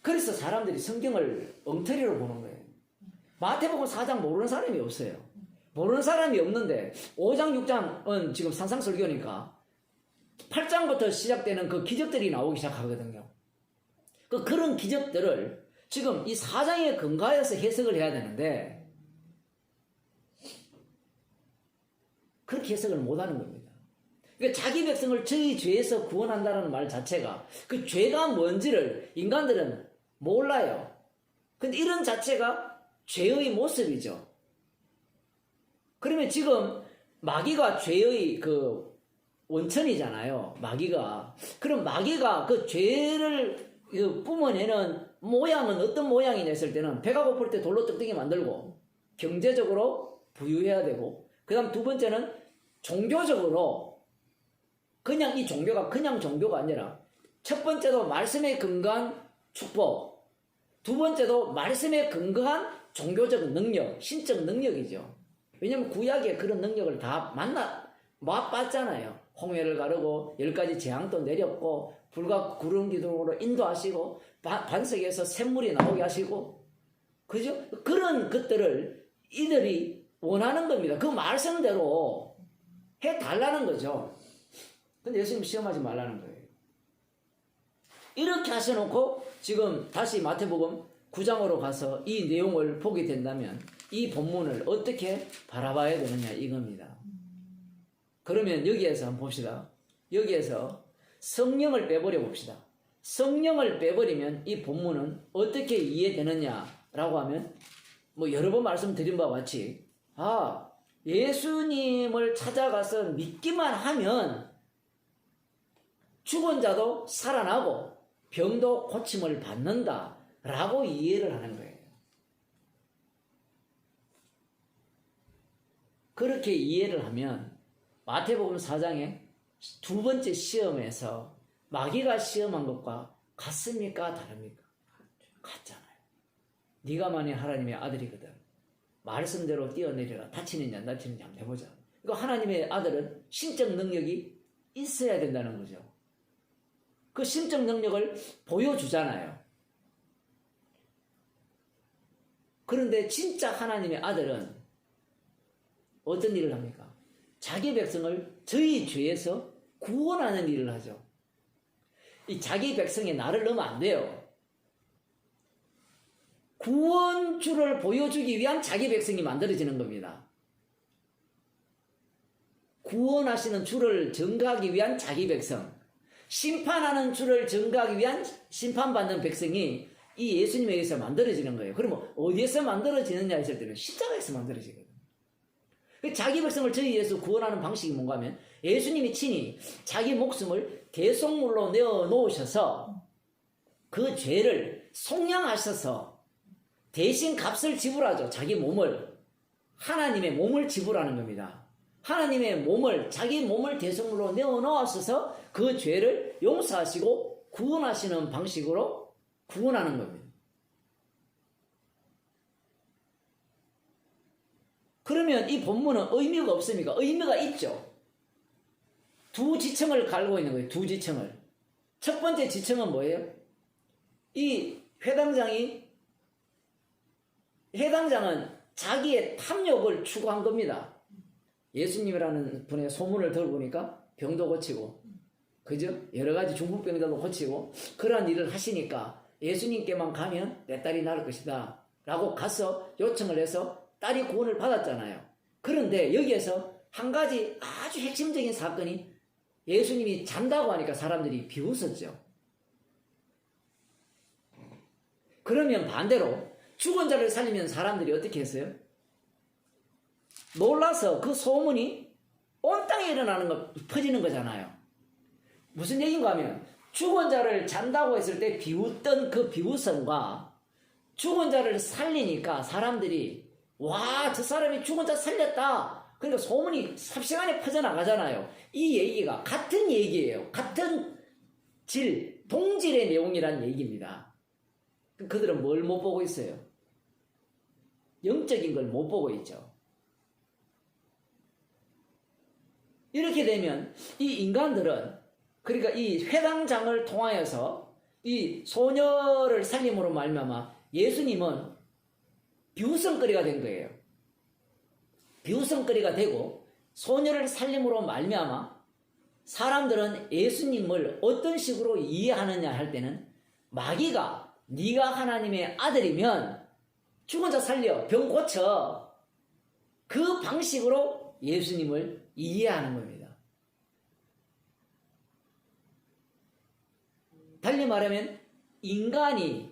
그래서 사람들이 성경을 엉터리로 보는 거예요. 마태복음 4장 모르는 사람이 없어요. 모르는 사람이 없는데 5장, 6장은 지금 산상설교니까 8장부터 시작되는 그 기적들이 나오기 시작하거든요. 그런 기적들을 지금 이 4장에 근거해서 해석을 해야 되는데 그렇게 해석을 못하는 겁니다. 그러니까 자기 백성을 저희 죄에서 구원한다는 말 자체가 그 죄가 뭔지를 인간들은 몰라요. 근데 이런 자체가 죄의 모습이죠. 그러면 지금 마귀가 죄의 그 원천이잖아요. 마귀가. 그럼 마귀가 그 죄를 뿜어내는 모양은 어떤 모양이냐 했을 때는 배가 고플 때 돌로 떡떡이 만들고 경제적으로 부유해야 되고 그 다음 두 번째는 종교적으로 그냥 이 종교가 그냥 종교가 아니라 첫 번째도 말씀에 근거한 축복 두 번째도 말씀에 근거한 종교적 능력, 신적 능력이죠. 왜냐하면 구약에 그런 능력을 다 맛봤잖아요. 홍해를 가르고 10가지 재앙도 내렸고 불과 구름 기둥으로 인도하시고 반석에서 샘물이 나오게 하시고 그죠? 그런 것들을 이들이 원하는 겁니다. 그 말씀대로 해달라는 거죠. 근데 예수님 시험하지 말라는 거예요. 이렇게 하셔놓고 지금 다시 마태복음 9장으로 가서 이 내용을 보게 된다면 이 본문을 어떻게 바라봐야 되느냐 이겁니다. 그러면 여기에서 한번 봅시다. 여기에서 성령을 빼버려 봅시다. 성령을 빼버리면 이 본문은 어떻게 이해되느냐라고 하면 뭐 여러 번 말씀드린 바와 같이 예수님을 찾아가서 믿기만 하면 죽은 자도 살아나고 병도 고침을 받는다라고 이해를 하는 거예요. 그렇게 이해를 하면 마태복음 4장의 두 번째 시험에서 마귀가 시험한 것과 같습니까? 다릅니까? 같잖아요. 네가 만약 하나님의 아들이거든. 말씀대로 뛰어내려라. 다치느냐 안 다치느냐 한번 해보자. 그러니까 하나님의 아들은 신적 능력이 있어야 된다는 거죠. 그 신적 능력을 보여주잖아요. 그런데 진짜 하나님의 아들은 어떤 일을 합니까? 자기 백성을 저희 죄에서 구원하는 일을 하죠. 이 자기 백성이 나를 넣으면 안 돼요. 구원주를 보여주기 위한 자기 백성이 만들어지는 겁니다. 구원하시는 주를 증거하기 위한 자기 백성, 심판하는 주를 증거하기 위한 심판받는 백성이 이 예수님에 의해서 만들어지는 거예요. 그러면 어디에서 만들어지느냐 했을 때는 십자가에서 만들어지거든요. 자기 백성을 저희에서 구원하는 방식이 뭔가 하면 예수님이 친히 자기 목숨을 대속물로 내어놓으셔서 그 죄를 속량하셔서 대신 값을 지불하죠. 자기 몸을, 하나님의 몸을 지불하는 겁니다. 하나님의 몸을, 자기 몸을 대속물로 내어놓으셔서 그 죄를 용서하시고 구원하시는 방식으로 구원하는 겁니다. 그러면 이 본문은 의미가 없습니까? 의미가 있죠. 두 지층을 갈고 있는 거예요. 두 지층을. 첫 번째 지층은 뭐예요? 이 해당장은 자기의 탐욕을 추구한 겁니다. 예수님이라는 분의 소문을 들어보니까 병도 고치고, 그죠? 여러 가지 중풍병들도 고치고, 그러한 일을 하시니까 예수님께만 가면 내 딸이 나을 것이다 라고 가서 요청을 해서 딸이 구원을 받았잖아요. 그런데 여기에서 한 가지 아주 핵심적인 사건이 예수님이 잔다고 하니까 사람들이 비웃었죠. 그러면 반대로 죽은 자를 살리면 사람들이 어떻게 했어요? 놀라서 그 소문이 온 땅에 일어나는 거, 퍼지는 거잖아요. 무슨 얘기인가 하면 죽은 자를 잔다고 했을 때 비웃던 그 비웃음과 죽은 자를 살리니까 사람들이 와, 저 사람이 죽은 자 살렸다. 그러니까 소문이 삽시간에 퍼져나가잖아요. 이 얘기가 같은 얘기예요. 같은 동질의 내용이라는 얘기입니다. 그들은 뭘 못 보고 있어요? 영적인 걸 못 보고 있죠. 이렇게 되면 이 인간들은, 그러니까 이 회당장을 통하여서 이 소녀를 살림으로 말미암아 예수님은 비웃음거리가 된 거예요. 비웃음거리가 되고 소녀를 살림으로 말미암아 사람들은 예수님을 어떤 식으로 이해하느냐 할 때는 마귀가 네가 하나님의 아들이면 죽은 자 살려, 병 고쳐, 그 방식으로 예수님을 이해하는 겁니다. 달리 말하면 인간이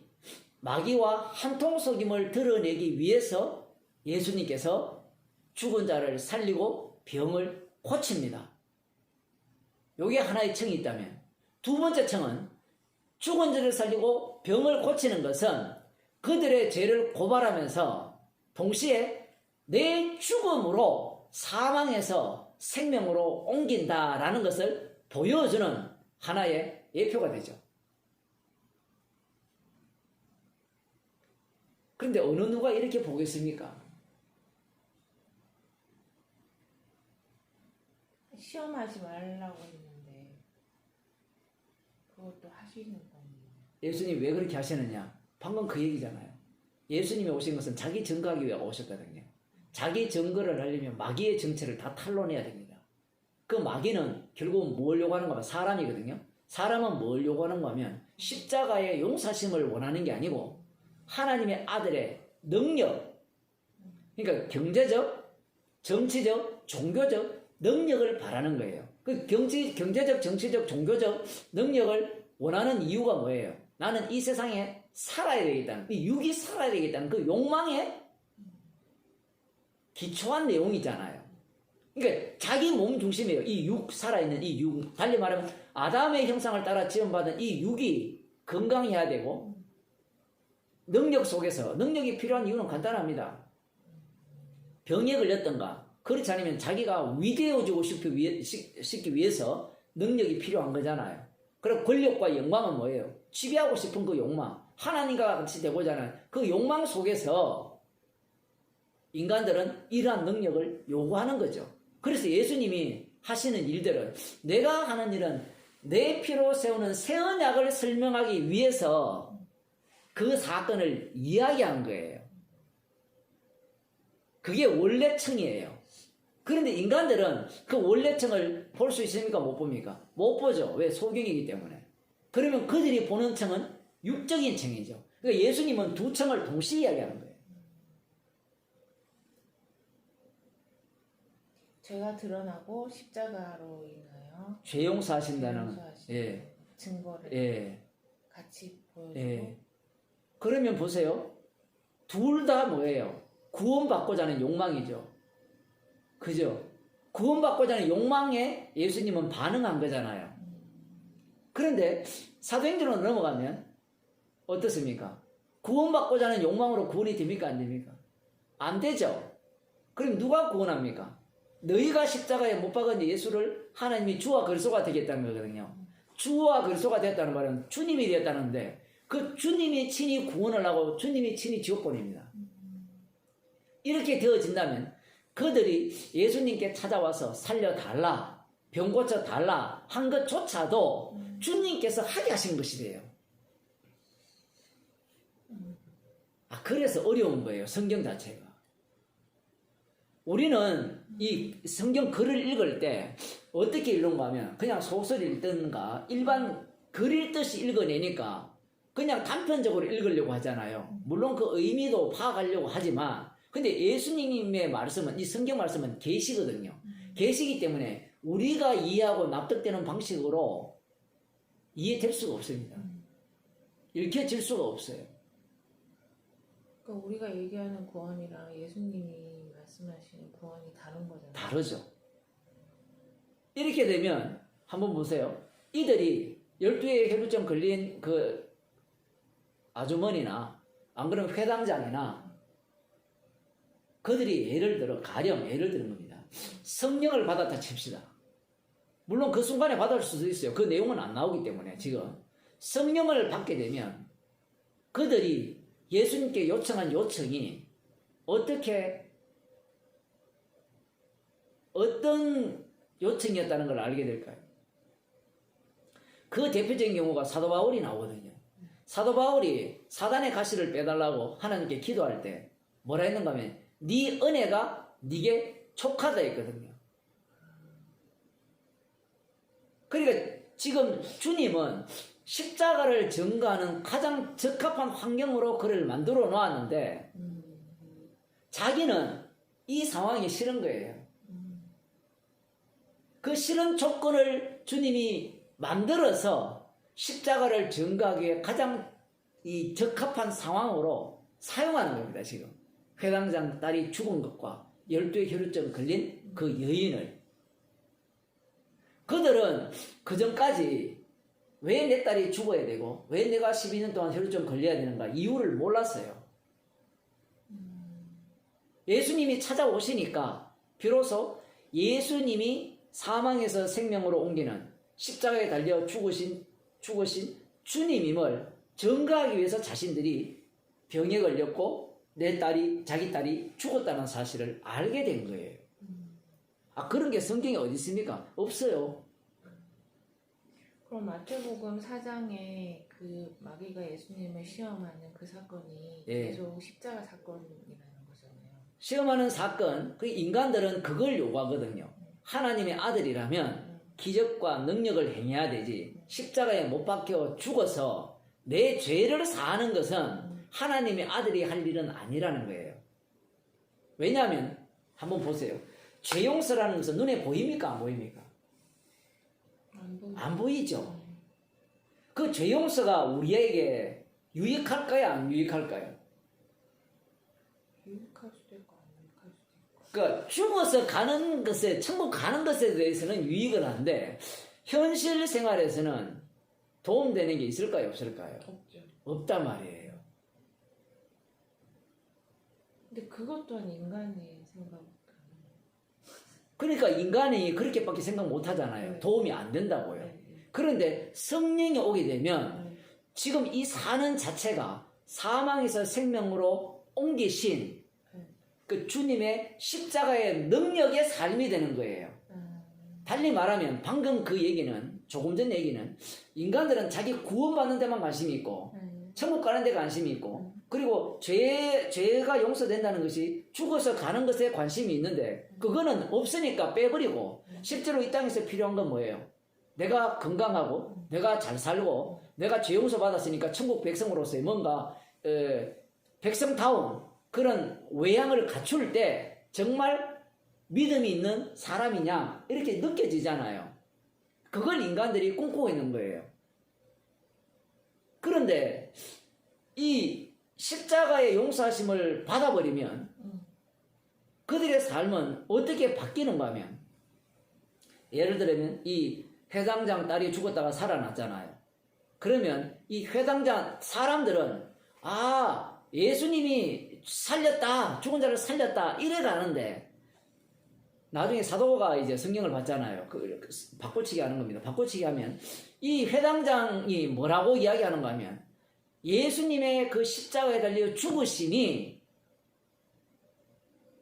마귀와 한통속임을 드러내기 위해서 예수님께서 죽은 자를 살리고 병을 고칩니다. 이게 하나의 층이 있다면, 두 번째 층은 죽은 자를 살리고 병을 고치는 것은 그들의 죄를 고발하면서 동시에 내 죽음으로 사망에서 생명으로 옮긴다라는 것을 보여주는 하나의 예표가 되죠. 그런데 어느 누가 이렇게 보겠습니까? 시험하지 말라고 했는데 그것도 하시는 거예요. 예수님이 왜 그렇게 하시느냐? 방금 그 얘기잖아요. 예수님이 오신 것은 자기 증거하기 위해 오셨거든요. 자기 증거를 하려면 마귀의 정체를 다 탄로내야 됩니다. 그 마귀는 결국은 뭘 요구하는가 하면 사람이거든요. 사람은 뭘 요구하는가 하면 십자가의 용서심을 원하는 게 아니고 하나님의 아들의 능력, 그러니까 경제적, 정치적, 종교적 능력을 바라는 거예요. 그 경제적, 정치적, 종교적 능력을 원하는 이유가 뭐예요? 나는 이 세상에 살아야 되겠다는, 이 육이 살아야 되겠다는 그 욕망에 기초한 내용이잖아요. 그러니까 자기 몸 중심이에요. 이 육, 살아있는 이 육. 달리 말하면 아담의 형상을 따라 지음받은 이 육이 건강해야 되고, 능력 속에서 능력이 필요한 이유는 간단합니다. 병에 걸렸던가, 그렇지 않으면 자기가 위대해지고 싶기 위해서 능력이 필요한 거잖아요. 그리고 권력과 영광은 뭐예요? 지배하고 싶은 그 욕망, 하나님과 같이 되고자 하는 그 욕망 속에서 인간들은 이러한 능력을 요구하는 거죠. 그래서 예수님이 하시는 일들은, 내가 하는 일은 내 피로 세우는 새 언약을 설명하기 위해서 그 사건을 이야기한 거예요. 그게 원래청이에요. 그런데 인간들은 그 원래청을 볼 수 있습니까? 못 봅니까? 못 보죠. 왜? 소경이기 때문에. 그러면 그들이 보는 청은 육적인 청이죠. 그러니까 예수님은 두 청을 동시에 이야기하는 거예요. 죄가 드러나고 십자가로 인하여 죄 용서하신다는, 용서하시는 예, 증거를 예, 같이 보여주고 예. 그러면 보세요. 둘 다 뭐예요? 구원받고자 하는 욕망이죠. 그죠? 구원받고자 하는 욕망에 예수님은 반응한 거잖아요. 그런데 사도행전으로 넘어가면 어떻습니까? 구원받고자 하는 욕망으로 구원이 됩니까? 안 됩니까? 안 되죠. 그럼 누가 구원합니까? 너희가 십자가에 못 박은 예수를 하나님이 주와 그리스도가 되겠다는 거거든요. 주와 그리스도가 되었다는 말은 주님이 되었다는데, 그 주님이 친히 구원을 하고 주님이 친히 지옥 보냅니다. 이렇게 되어진다면 그들이 예수님께 찾아와서 살려달라, 병 고쳐달라 한 것조차도 주님께서 하게 하신 것이래요. 그래서 어려운 거예요, 성경 자체가. 우리는 이 성경 글을 읽을 때 어떻게 읽는가 하면 그냥 소설 읽든가 일반 글 읽듯이 읽어내니까 그냥 단편적으로 읽으려고 하잖아요. 물론 그 의미도 파악하려고 하지만, 근데 예수님의 말씀은, 이 성경 말씀은 계시거든요. 계시기 때문에 우리가 이해하고 납득되는 방식으로 이해될 수가 없습니다. 읽혀질 수가 없어요. 그러니까 우리가 얘기하는 구원이랑 예수님이 말씀하시는 구원이 다른 거잖아요. 다르죠. 이렇게 되면 한번 보세요. 이들이 12의 혈루증 걸린 그 아주머니나 안 그러면 회당장이나 그들이 예를 들어, 가령 예를 드는 겁니다. 성령을 받았다 칩시다. 물론 그 순간에 받을 수도 있어요. 그 내용은 안 나오기 때문에. 지금 성령을 받게 되면 그들이 예수님께 요청한 요청이 어떤 요청이었다는 걸 알게 될까요? 그 대표적인 경우가 사도 바울이 나오거든요. 사도 바울이 사단의 가시를 빼달라고 하나님께 기도할 때 뭐라 했는가 하면 네 은혜가 네게 촉하다 했거든요. 그러니까 지금 주님은 십자가를 전가하는 가장 적합한 환경으로 그를 만들어 놓았는데 자기는 이 상황이 싫은 거예요. 그 싫은 조건을 주님이 만들어서 십자가를 전가하기에 가장 이 적합한 상황으로 사용하는 겁니다. 지금 회당장 딸이 죽은 것과 12의 혈루증 걸린 그 여인을, 그들은 그 전까지 왜 내 딸이 죽어야 되고 왜 내가 12년 동안 혈루증 걸려야 되는가 이유를 몰랐어요. 예수님이 찾아오시니까 비로소 예수님이 사망에서 생명으로 옮기는, 십자가에 달려 죽으신 주님임을 증거하기 위해서 자신들이 병에 걸렸고 자기 딸이 죽었다는 사실을 알게 된 거예요. 그런 게 성경에 어디 있습니까? 없어요. 그럼 마태복음 4장에 그 마귀가 예수님을 시험하는 그 사건이 예. 계속 십자가 사건이라는 거잖아요. 시험하는 사건, 그 인간들은 그걸 요구하거든요. 하나님의 아들이라면 기적과 능력을 행해야 되지, 십자가에 못 박혀 죽어서 내 죄를 사하는 것은 하나님의 아들이 할 일은 아니라는 거예요. 왜냐하면 한번 보세요. 죄 용서라는 것은 눈에 보입니까? 안 보입니까? 안 보이죠. 그 죄 용서가 우리에게 유익할까요? 안 유익할까요? 유익할 수도 있고 안 유익할 수도 있고. 그러니까 죽어서 가는 것에, 천국 가는 것에 대해서는 유익을 하는데 현실 생활에서는 도움되는 게 있을까요? 없을까요? 없죠. 없단 말이에요. 근데 그것 또한 인간의 생각. 그러니까 인간이 그렇게밖에 생각 못 하잖아요. 네. 도움이 안 된다고요. 네. 그런데 성령이 오게 되면 지금 이 사는 자체가 사망에서 생명으로 옮기신 그 주님의 십자가의 능력의 삶이 되는 거예요. 달리 말하면 방금 그 얘기는, 조금 전 얘기는, 인간들은 자기 구원받는 데만 관심이 있고 천국 가는 데 관심이 있고, 그리고 죄가 용서된다는 것이 죽어서 가는 것에 관심이 있는데, 그거는 없으니까 빼버리고, 실제로 이 땅에서 필요한 건 뭐예요? 내가 건강하고 내가 잘 살고 내가 죄 용서 받았으니까 천국 백성으로서의 뭔가 백성다운 그런 외양을 갖출 때 정말 믿음이 있는 사람이냐 이렇게 느껴지잖아요. 그걸 인간들이 꿈꾸고 있는 거예요. 그런데 이 십자가의 용서하심을 받아버리면 그들의 삶은 어떻게 바뀌는가 하면, 예를 들면 이 회당장 딸이 죽었다가 살아났잖아요. 그러면 이 회당장 사람들은 예수님이 살렸다, 죽은 자를 살렸다 이래 가는데, 나중에 사도가 이제 성경을 봤잖아요. 그 바꿔치기 하는 겁니다. 바꿔치기 하면 이 회당장이 뭐라고 이야기하는가 하면, 예수님의 그 십자가에 달려 죽으심이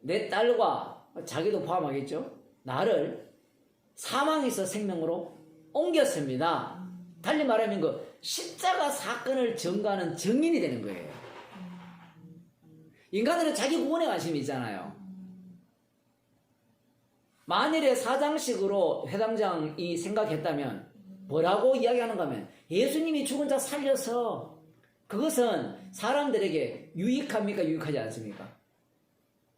내 딸과 자기도 포함하겠죠, 나를 사망에서 생명으로 옮겼습니다. 달리 말하면 그 십자가 사건을 전가하는 증인이 되는 거예요. 인간들은 자기 구원에 관심이 있잖아요. 만일에 사장식으로 회당장이 생각했다면 뭐라고 이야기하는가 하면, 예수님이 죽은 자 살려서 그것은 사람들에게 유익합니까? 유익하지 않습니까?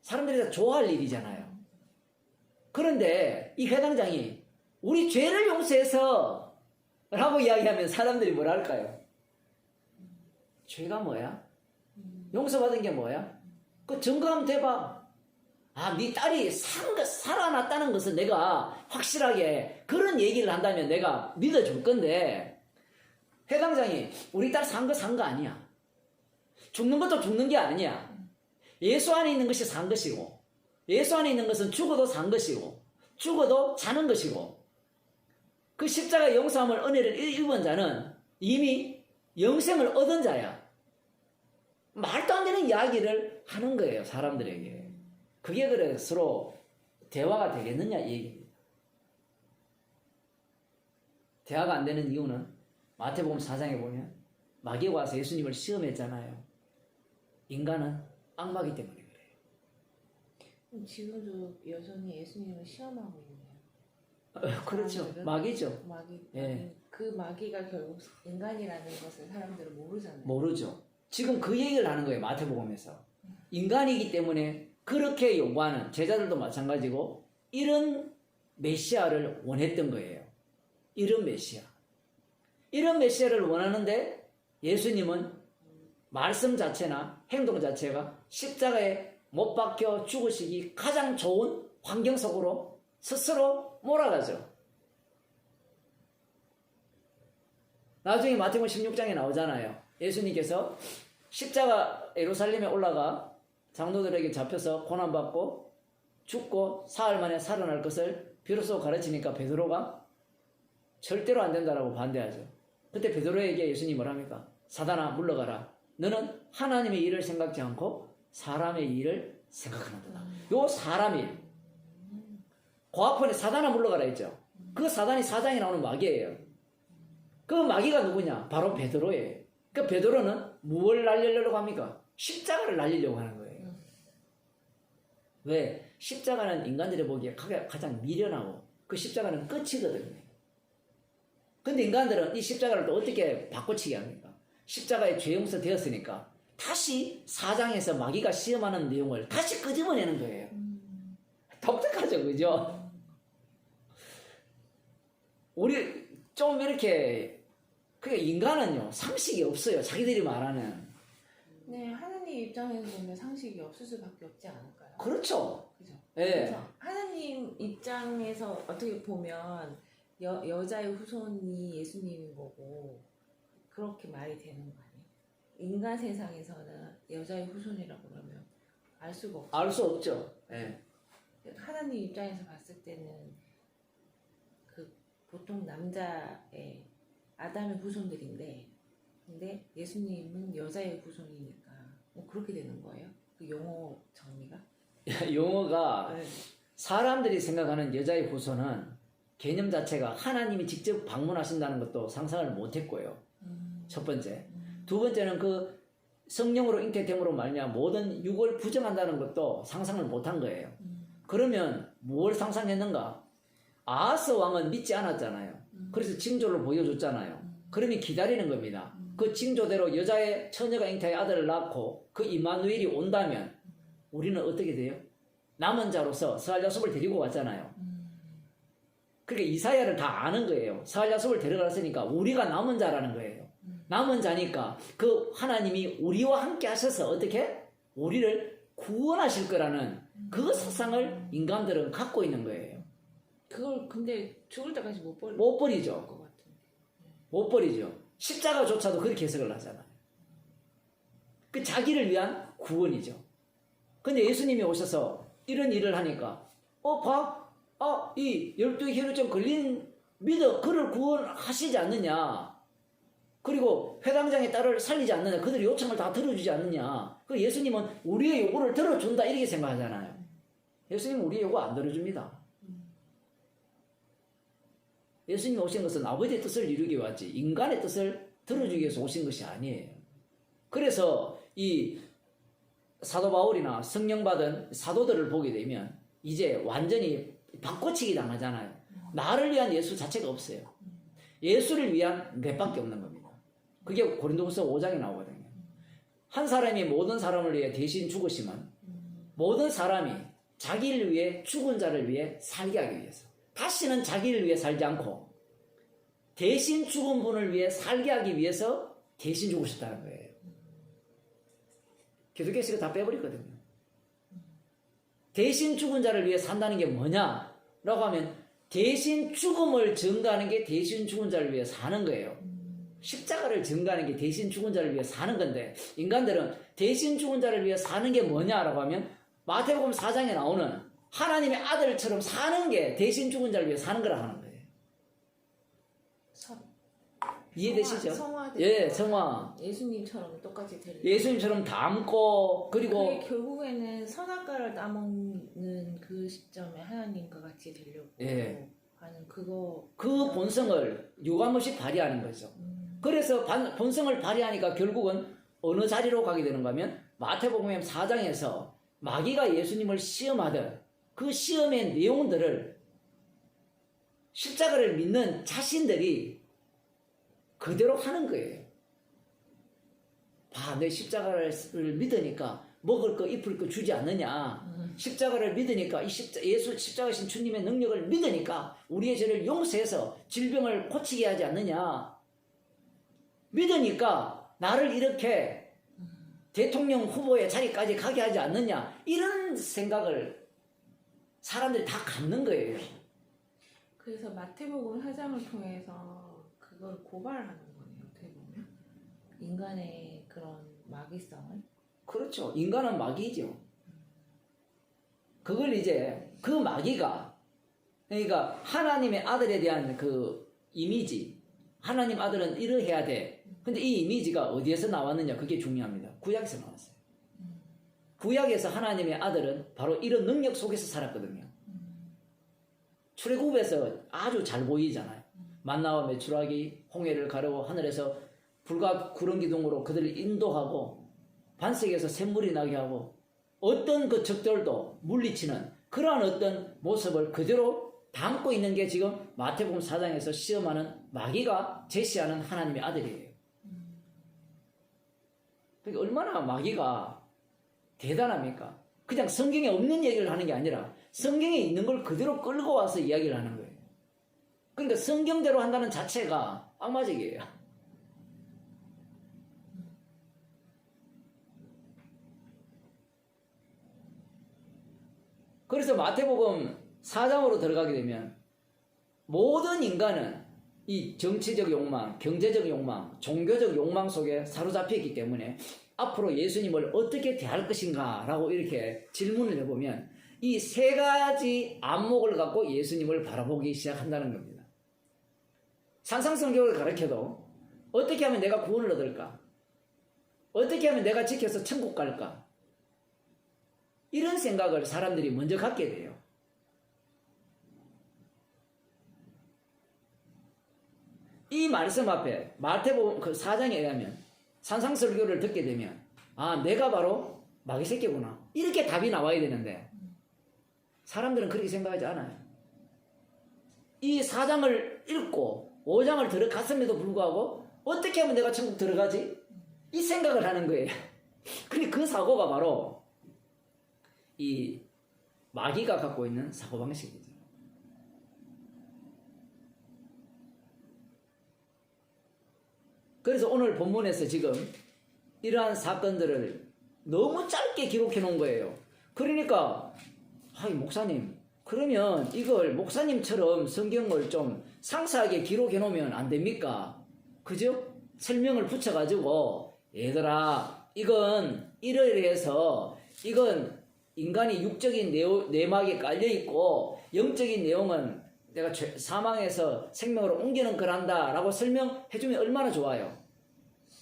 사람들이 다 좋아할 일이잖아요. 그런데 이 회당장이 우리 죄를 용서해서 라고 이야기하면 사람들이 뭐라 할까요? 죄가 뭐야? 용서받은 게 뭐야? 그 증거하면 돼봐. 네 딸이 살아났다는 것은 내가 확실하게 그런 얘기를 한다면 내가 믿어줄 건데, 회당장이 우리 딸 산 거 아니야. 죽는 것도 죽는 게 아니야. 예수 안에 있는 것이 산 것이고, 예수 안에 있는 것은 죽어도 산 것이고, 죽어도 사는 것이고, 그 십자가의 용서함을 은혜를 입은 자는 이미 영생을 얻은 자야. 말도 안 되는 이야기를 하는 거예요, 사람들에게. 그게 그래 서로 대화가 되겠느냐 이 얘기입니다. 대화가 안 되는 이유는 마태복음 4장에 보면 마귀가 와서 예수님을 시험했잖아요. 인간은 악마기 때문에 그래요. 지금도 여전히 예수님을 시험하고 있네요. 그렇죠. 사람들은? 마귀죠. 마귀. 예. 그 마귀가 결국 인간이라는 것을 사람들은 모르잖아요. 모르죠. 지금 그 얘기를 하는 거예요, 마태복음에서. 인간이기 때문에 그렇게 요구하는 제자들도 마찬가지고 이런 메시아를 원했던 거예요. 이런 메시아. 이런 메시아를 원하는데 예수님은 말씀 자체나 행동 자체가 십자가에 못 박혀 죽으시기 가장 좋은 환경 속으로 스스로 몰아가죠. 나중에 마태복음 16장에 나오잖아요. 예수님께서 십자가 예루살렘에 올라가 장로들에게 잡혀서 고난받고 죽고 사흘 만에 살아날 것을 비로소 가르치니까 베드로가 절대로 안 된다라고 반대하죠. 그때 베드로에게 예수님이 뭐랍니까? 사단아 물러가라. 너는 하나님의 일을 생각지 않고 사람의 일을 생각하는구나. 요 사람 일. 그 앞에 사단아 물러가라 했죠. 그 사단이 4장에 나오는 마귀예요. 그 마귀가 누구냐? 바로 베드로예요. 그 베드로는 무엇을 날리려고 합니까? 십자가를 날리려고 하는 거예요. 왜? 십자가는 인간들이 보기에 가장 미련하고 그 십자가는 끝이거든요. 근데 인간들은 이 십자가를 또 어떻게 바꿔치기 합니까? 십자가에 죄 용서 되었으니까 다시 4장에서 마귀가 시험하는 내용을 다시 끄집어내는 거예요. 독특하죠, 그죠? 우리 좀 이렇게, 그러니까 인간은요 상식이 없어요. 자기들이 말하는. 네, 하나님 입장에서 보면 상식이 없을 수밖에 없지 않을까요? 그렇죠. 그죠? 예. 그래서 하나님 입장에서 어떻게 보면 여자의 후손이 예수님인 거고 그렇게 말이 되는 거 아니에요? 인간 세상에서는 여자의 후손이라고 그러면 알 수가 없죠. 알 수 없죠. 예. 하나님 입장에서 봤을 때는 그 보통 남자의 아담의 후손들인데 근데 예수님은 여자의 후손이니까 뭐 그렇게 되는 거예요? 그 용어 정의가? 용어가 네. 사람들이 생각하는 여자의 후손은 개념 자체가 하나님이 직접 방문하신다는 것도 상상을 못했고요. 첫 번째. 두 번째는 그 성령으로 잉태됨으로 말미암아 모든 육을 부정한다는 것도 상상을 못한 거예요. 그러면 뭘 상상했는가? 아하스 왕은 믿지 않았잖아요. 그래서 징조를 보여줬잖아요. 그러면 기다리는 겁니다. 그 징조대로 여자의 처녀가 잉태의 아들을 낳고 그 이마누엘이 온다면 우리는 어떻게 돼요? 남은 자로서 스알야sob을 데리고 왔잖아요. 그러니까 이사야를 다 아는 거예요. 스알야sob을 데려갔으니까 우리가 남은 자라는 거예요. 남은 자니까 그 하나님이 우리와 함께 하셔서 어떻게? 우리를 구원하실 거라는 그 사상을 인간들은 갖고 있는 거예요. 그걸 근데 죽을 때까지 못 버리죠. 것 같은데. 못 버리죠. 십자가조차도 그렇게 해석을 하잖아요. 그 자기를 위한 구원이죠. 근데 예수님이 오셔서 이런 일을 하니까 이 12 혈루증 걸린 믿어 그를 구원하시지 않느냐. 그리고 회당장의 딸을 살리지 않느냐. 그들의 요청을 다 들어주지 않느냐. 그 예수님은 우리의 요구를 들어준다 이렇게 생각하잖아요. 예수님은 우리의 요구 안 들어줍니다. 예수님이 오신 것은 아버지의 뜻을 이루기 위해 왔지 인간의 뜻을 들어주기 위해서 오신 것이 아니에요. 그래서 이 사도 바울이나 성령 받은 사도들을 보게 되면 이제 완전히 바꿔치기 당하잖아요. 나를 위한 예수 자체가 없어요. 예수를 위한 넷밖에 없는 겁니다. 그게 고린도후서 5장에 나오거든요. 한 사람이 모든 사람을 위해 대신 죽으시면 모든 사람이 자기를 위해 죽은 자를 위해 살게 하기 위해서 다시는 자기를 위해 살지 않고 대신 죽은 분을 위해 살게 하기 위해서 대신 죽으셨다는 거예요. 기독교에서 다 빼버리거든요. 대신 죽은 자를 위해 산다는 게 뭐냐라고 하면 대신 죽음을 증가하는 게 대신 죽은 자를 위해 사는 거예요. 십자가를 증가하는 게 대신 죽은 자를 위해 사는 건데 인간들은 대신 죽은 자를 위해 사는 게 뭐냐라고 하면 마태복음 4장에 나오는 하나님의 아들처럼 사는 게 대신 죽은 자를 위해 사는 거라 하는 거예요. 이해되시죠? 예, 성화. 예수님처럼 똑같이 되려. 예수님처럼 닮고 그리고 그게 결국에는 선악과를 따먹는 그 시점에 하나님과 같이 되려고 예. 하는 그거. 그 본성을 유감없이 발휘하는 거죠. 그래서 본성을 발휘하니까 결국은 어느 자리로 가게 되는가 하면 마태복음 4장에서 마귀가 예수님을 시험하던 그 시험의 내용들을 십자가를 믿는 자신들이 그대로 하는 거예요. 내 십자가를 믿으니까 먹을 거 입을 거 주지 않느냐. 십자가를 믿으니까 예수 십자가신 주님의 능력을 믿으니까 우리의 죄를 용서해서 질병을 고치게 하지 않느냐. 믿으니까 나를 이렇게 대통령 후보의 자리까지 가게 하지 않느냐. 이런 생각을 사람들이 다 갖는 거예요. 그래서 마태복음 4장을 통해서 그걸 고발하는 거네요. 어떻게 보면 인간의 그런 마귀성을. 그렇죠. 인간은 마귀죠. 그걸 이제 그 마귀가 그러니까 하나님의 아들에 대한 그 이미지 하나님 아들은 이러해야 돼. 근데 이 이미지가 어디에서 나왔느냐 그게 중요합니다. 구약에서 나왔어요. 구약에서 하나님의 아들은 바로 이런 능력 속에서 살았거든요. 출애굽에서 아주 잘 보이잖아요. 만나와 메추라기 홍해를 가르고 하늘에서 불과 구름 기둥으로 그들을 인도하고 반석에서 샘물이 나게 하고 어떤 그 적들도 물리치는 그러한 어떤 모습을 그대로 담고 있는 게 지금 마태복음 4장에서 시험하는 마귀가 제시하는 하나님의 아들이에요. 그러니까 얼마나 마귀가 대단합니까? 그냥 성경에 없는 얘기를 하는 게 아니라 성경에 있는 걸 그대로 끌고 와서 이야기를 하는 거예요. 그러니까 성경대로 한다는 자체가 악마적이에요. 그래서 마태복음 4장으로 들어가게 되면 모든 인간은 이 정치적 욕망, 경제적 욕망, 종교적 욕망 속에 사로잡혀 있기 때문에 앞으로 예수님을 어떻게 대할 것인가 라고 이렇게 질문을 해보면 이 세 가지 안목을 갖고 예수님을 바라보기 시작한다는 겁니다. 산상성경을 가르쳐도 어떻게 하면 내가 구원을 얻을까? 어떻게 하면 내가 지켜서 천국 갈까? 이런 생각을 사람들이 먼저 갖게 돼요. 이 말씀 앞에 마태복음 그 4장에 의하면 산상설교를 듣게 되면 아, 내가 바로 마귀 새끼구나. 이렇게 답이 나와야 되는데 사람들은 그렇게 생각하지 않아요. 이 4장을 읽고 5장을 들어갔음에도 불구하고 어떻게 하면 내가 천국 들어가지? 이 생각을 하는 거예요. 그러니까 그 사고가 바로 이 마귀가 갖고 있는 사고방식이죠. 그래서 오늘 본문에서 지금 이러한 사건들을 너무 짧게 기록해 놓은 거예요. 그러니까 아이 목사님, 그러면 이걸 목사님처럼 성경을 좀 상세하게 기록해 놓으면 안 됩니까? 그죠? 설명을 붙여가지고 얘들아 이건 이러이러해서 이건 인간이 육적인 내막에 깔려있고 영적인 내용은 내가 사망에서 생명으로 옮기는 거란다 라고 설명해주면 얼마나 좋아요.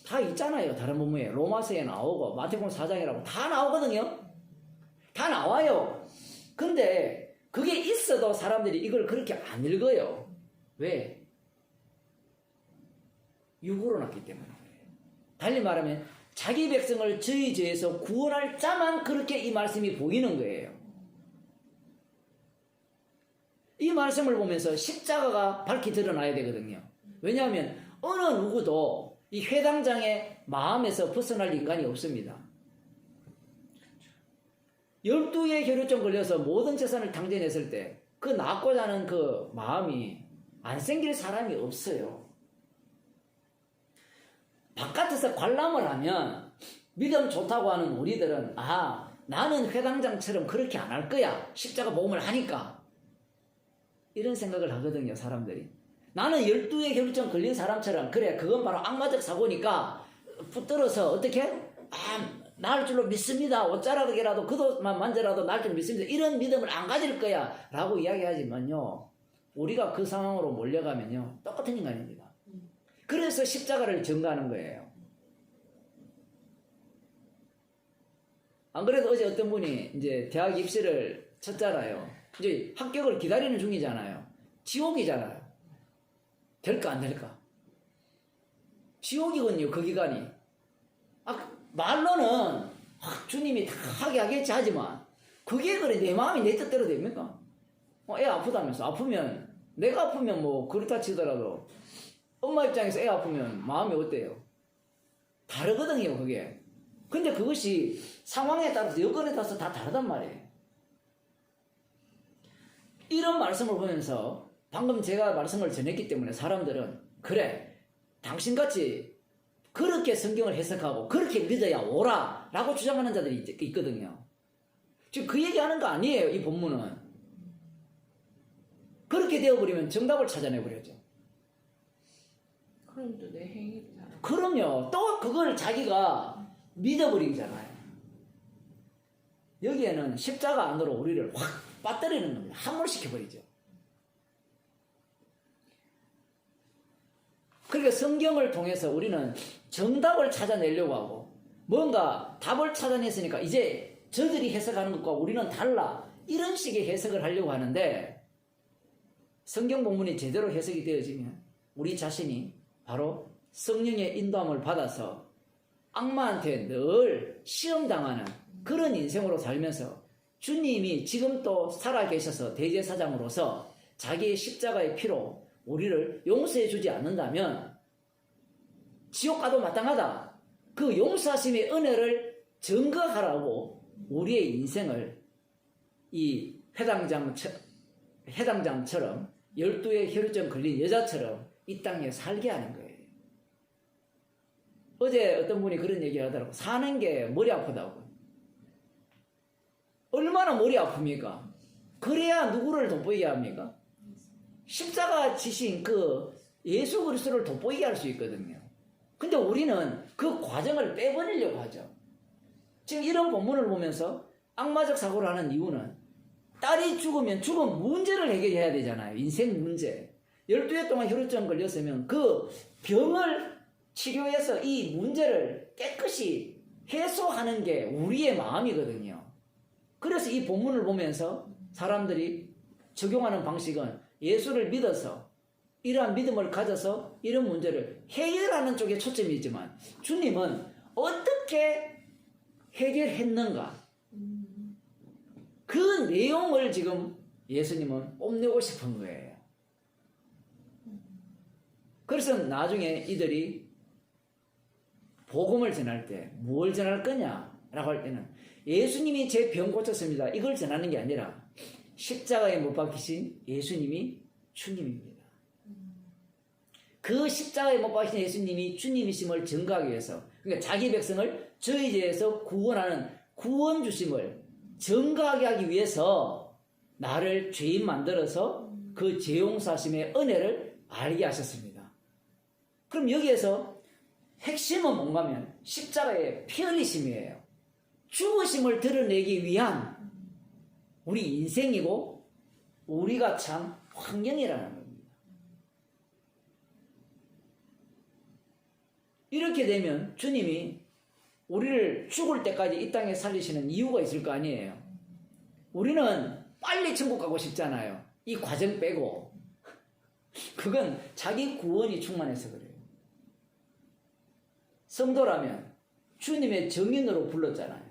다 있잖아요. 다른 본문에 로마서에 나오고 마태복음 4장이라고 다 나오거든요. 다 나와요. 근데 그게 있어도 사람들이 이걸 그렇게 안 읽어요. 왜? 육으로 났기 때문에. 달리 말하면 자기 백성을 저희 죄에서 구원할 자만 그렇게 이 말씀이 보이는 거예요. 이 말씀을 보면서 십자가가 밝히 드러나야 되거든요. 왜냐하면 어느 누구도 이 회당장의 마음에서 벗어날 인간이 없습니다. 12의 혈루증 걸려서 모든 재산을 당진했을 때 그 낳고자 하는 그 마음이 안 생길 사람이 없어요. 바깥에서 관람을 하면 믿음 좋다고 하는 우리들은 아, 나는 회당장처럼 그렇게 안 할 거야. 십자가 복음을 하니까. 이런 생각을 하거든요, 사람들이. 나는 12의 혈루증 걸린 사람처럼 그래, 그건 바로 악마적 사고니까 붙들어서 어떻게? 아, 날 줄로 믿습니다. 옷자락이라도 그도만 만져라도 날 줄 믿습니다. 이런 믿음을 안 가질 거야 라고 이야기하지만요, 우리가 그 상황으로 몰려가면요 똑같은 인간입니다. 그래서 십자가를 전가하는 거예요. 안 그래도 어제 어떤 분이 이제 대학 입시를 쳤잖아요. 이제 합격을 기다리는 중이잖아요. 지옥이잖아요. 될까 안 될까? 지옥이거든요, 그 기간이. 말로는 주님이 다 하게 하겠지 하지만 그게 그래 내 마음이 내 뜻대로 됩니까? 애 아프다면서 아프면 내가 아프면 뭐 그렇다 치더라도 엄마 입장에서 애 아프면 마음이 어때요? 다르거든요, 그게. 근데 그것이 상황에 따라서 여건에 따라서 다 다르단 말이에요. 이런 말씀을 보면서 방금 제가 말씀을 전했기 때문에 사람들은 그래, 당신같이 그렇게 성경을 해석하고 그렇게 믿어야 오라 라고 주장하는 자들이 있거든요. 지금 그 얘기하는 거 아니에요, 이 본문은. 그렇게 되어버리면 정답을 찾아내버려죠. 그럼 또 내 행위잖아. 그럼요. 또 그걸 자기가 믿어버리잖아요. 여기에는 십자가 안으로 우리를 확 빠뜨리는 겁니다. 함몰시켜버리죠. 그러니까 성경을 통해서 우리는 정답을 찾아내려고 하고 뭔가 답을 찾아냈으니까 이제 저들이 해석하는 것과 우리는 달라, 이런 식의 해석을 하려고 하는데 성경 본문이 제대로 해석이 되어지면 우리 자신이 바로 성령의 인도함을 받아서 악마한테 늘 시험당하는 그런 인생으로 살면서 주님이 지금 또 살아계셔서 대제사장으로서 자기의 십자가의 피로 우리를 용서해 주지 않는다면 지옥 가도 마땅하다. 그 용서하심의 은혜를 증거하라고 우리의 인생을 이 해당장처럼 12의 혈루증 걸린 여자처럼 이 땅에 살게 하는 거예요. 어제 어떤 분이 그런 얘기를 하더라고. 사는 게 머리 아프다고. 얼마나 머리 아픕니까? 그래야 누구를 돋보이게 합니까? 십자가 지신 그 예수 그리스도를 돋보이게 할 수 있거든요. 근데 우리는 그 과정을 빼버리려고 하죠. 지금 이런 본문을 보면서 악마적 사고를 하는 이유는 딸이 죽으면 죽은 문제를 해결해야 되잖아요. 인생 문제. 12해 동안 혈루증 걸렸으면 그 병을 치료해서 이 문제를 깨끗이 해소하는 게 우리의 마음이거든요. 그래서 이 본문을 보면서 사람들이 적용하는 방식은 예수를 믿어서 이러한 믿음을 가져서 이런 문제를 해결하는 쪽에 초점이 있지만 주님은 어떻게 해결했는가? 그 내용을 지금 예수님은 뽐내고 싶은 거예요. 그래서 나중에 이들이 복음을 전할 때 뭘 전할 거냐라고 할 때는 예수님이 제 병 고쳤습니다. 이걸 전하는 게 아니라 십자가에 못 박히신 예수님이 주님입니다. 그 십자가에 못 박히신 예수님이 주님이심을 증거하기 위해서 그러니까 자기 백성을 저희 죄에서 구원하는 구원 주심을 증거하게 하기 위해서 나를 죄인 만들어서 그 죄용사심의 은혜를 알게 하셨습니다. 그럼 여기에서 핵심은 뭔가면 십자가의 피 흘리심이에요. 죽으심을 드러내기 위한 우리 인생이고 우리가 참 환경이라는 겁니다. 이렇게 되면 주님이 우리를 죽을 때까지 이 땅에 살리시는 이유가 있을 거 아니에요. 우리는 빨리 천국 가고 싶잖아요. 이 과정 빼고. 그건 자기 구원이 충만해서 그래요. 성도라면 주님의 정인으로 불렀잖아요.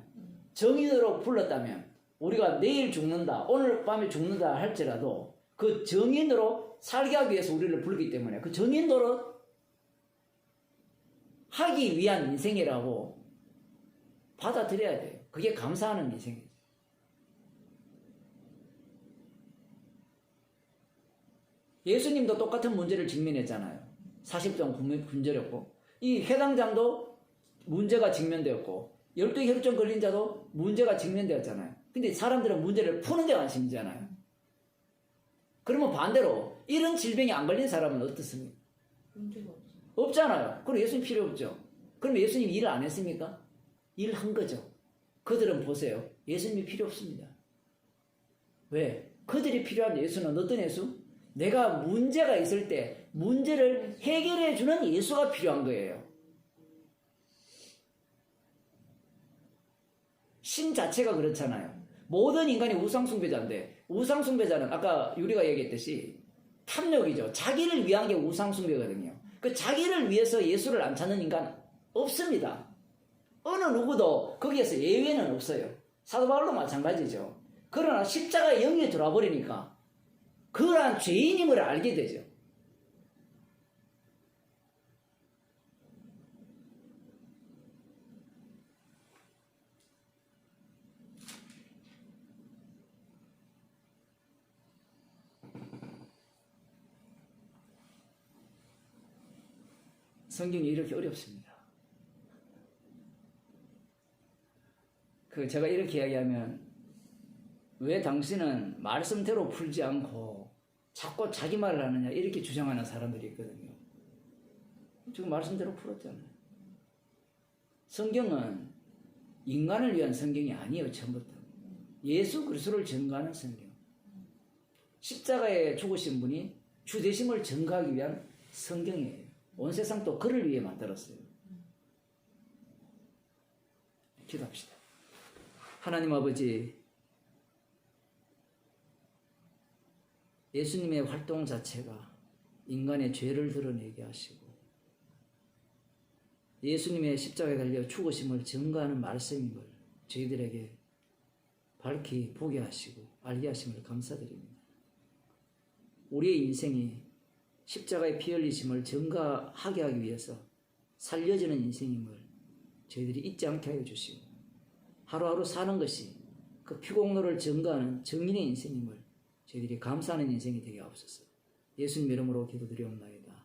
정인으로 불렀다면 우리가 내일 죽는다, 오늘 밤에 죽는다 할지라도 그 정인으로 살게 하기 위해서 우리를 부르기 때문에 그 정인으로 하기 위한 인생이라고 받아들여야 돼요. 그게 감사하는 인생이죠. 예수님도 똑같은 문제를 직면했잖아요. 40장 굶주렸고 이 회당장도 문제가 직면되었고 12 혈루증 걸린 자도 문제가 직면되었잖아요. 근데 사람들은 문제를 푸는 데 관심이잖아요. 그러면 반대로 이런 질병이 안 걸린 사람은 어떻습니까? 문제가 없어요. 없잖아요. 그럼 예수님 필요 없죠. 그러면 예수님 일을 안 했습니까? 일한 거죠. 그들은 보세요. 예수님이 필요 없습니다. 왜? 그들이 필요한 예수는 어떤 예수? 내가 문제가 있을 때 문제를 해결해 주는 예수가 필요한 거예요. 신 자체가 그렇잖아요. 모든 인간이 우상숭배자인데 우상숭배자는 아까 유리가 얘기했듯이 탐욕이죠. 자기를 위한 게 우상숭배거든요. 그 자기를 위해서 예수를 안 찾는 인간 없습니다. 어느 누구도 거기에서 예외는 없어요. 사도 바울도 마찬가지죠. 그러나 십자가에 영이 들어와 버리니까 그러한 죄인임을 알게 되죠. 성경이 이렇게 어렵습니다. 제가 이렇게 이야기하면 왜 당신은 말씀대로 풀지 않고 자꾸 자기 말을 하느냐 이렇게 주장하는 사람들이 있거든요. 지금 말씀대로 풀었잖아요. 성경은 인간을 위한 성경이 아니에요. 처음부터. 예수 그리스도를 증거하는 성경. 십자가에 죽으신 분이 주 되심을 증거하기 위한 성경이에요. 온 세상 또 그를 위해 만들었어요. 기도합시다. 하나님 아버지, 예수님의 활동 자체가 인간의 죄를 드러내게 하시고 예수님의 십자가에 달려 죽으심을 증거하는 말씀임을 저희들에게 밝히 보게 하시고 알게 하심을 감사드립니다. 우리의 인생이 십자가의 피 흘리심을 증거하게 하기 위해서 살려지는 인생임을 저희들이 잊지 않게 하여 주시고 하루하루 사는 것이 그 피공로를 증거하는 정인의 인생임을 저희들이 감사하는 인생이 되게 하옵소서. 예수님 이름으로 기도드리옵나이다.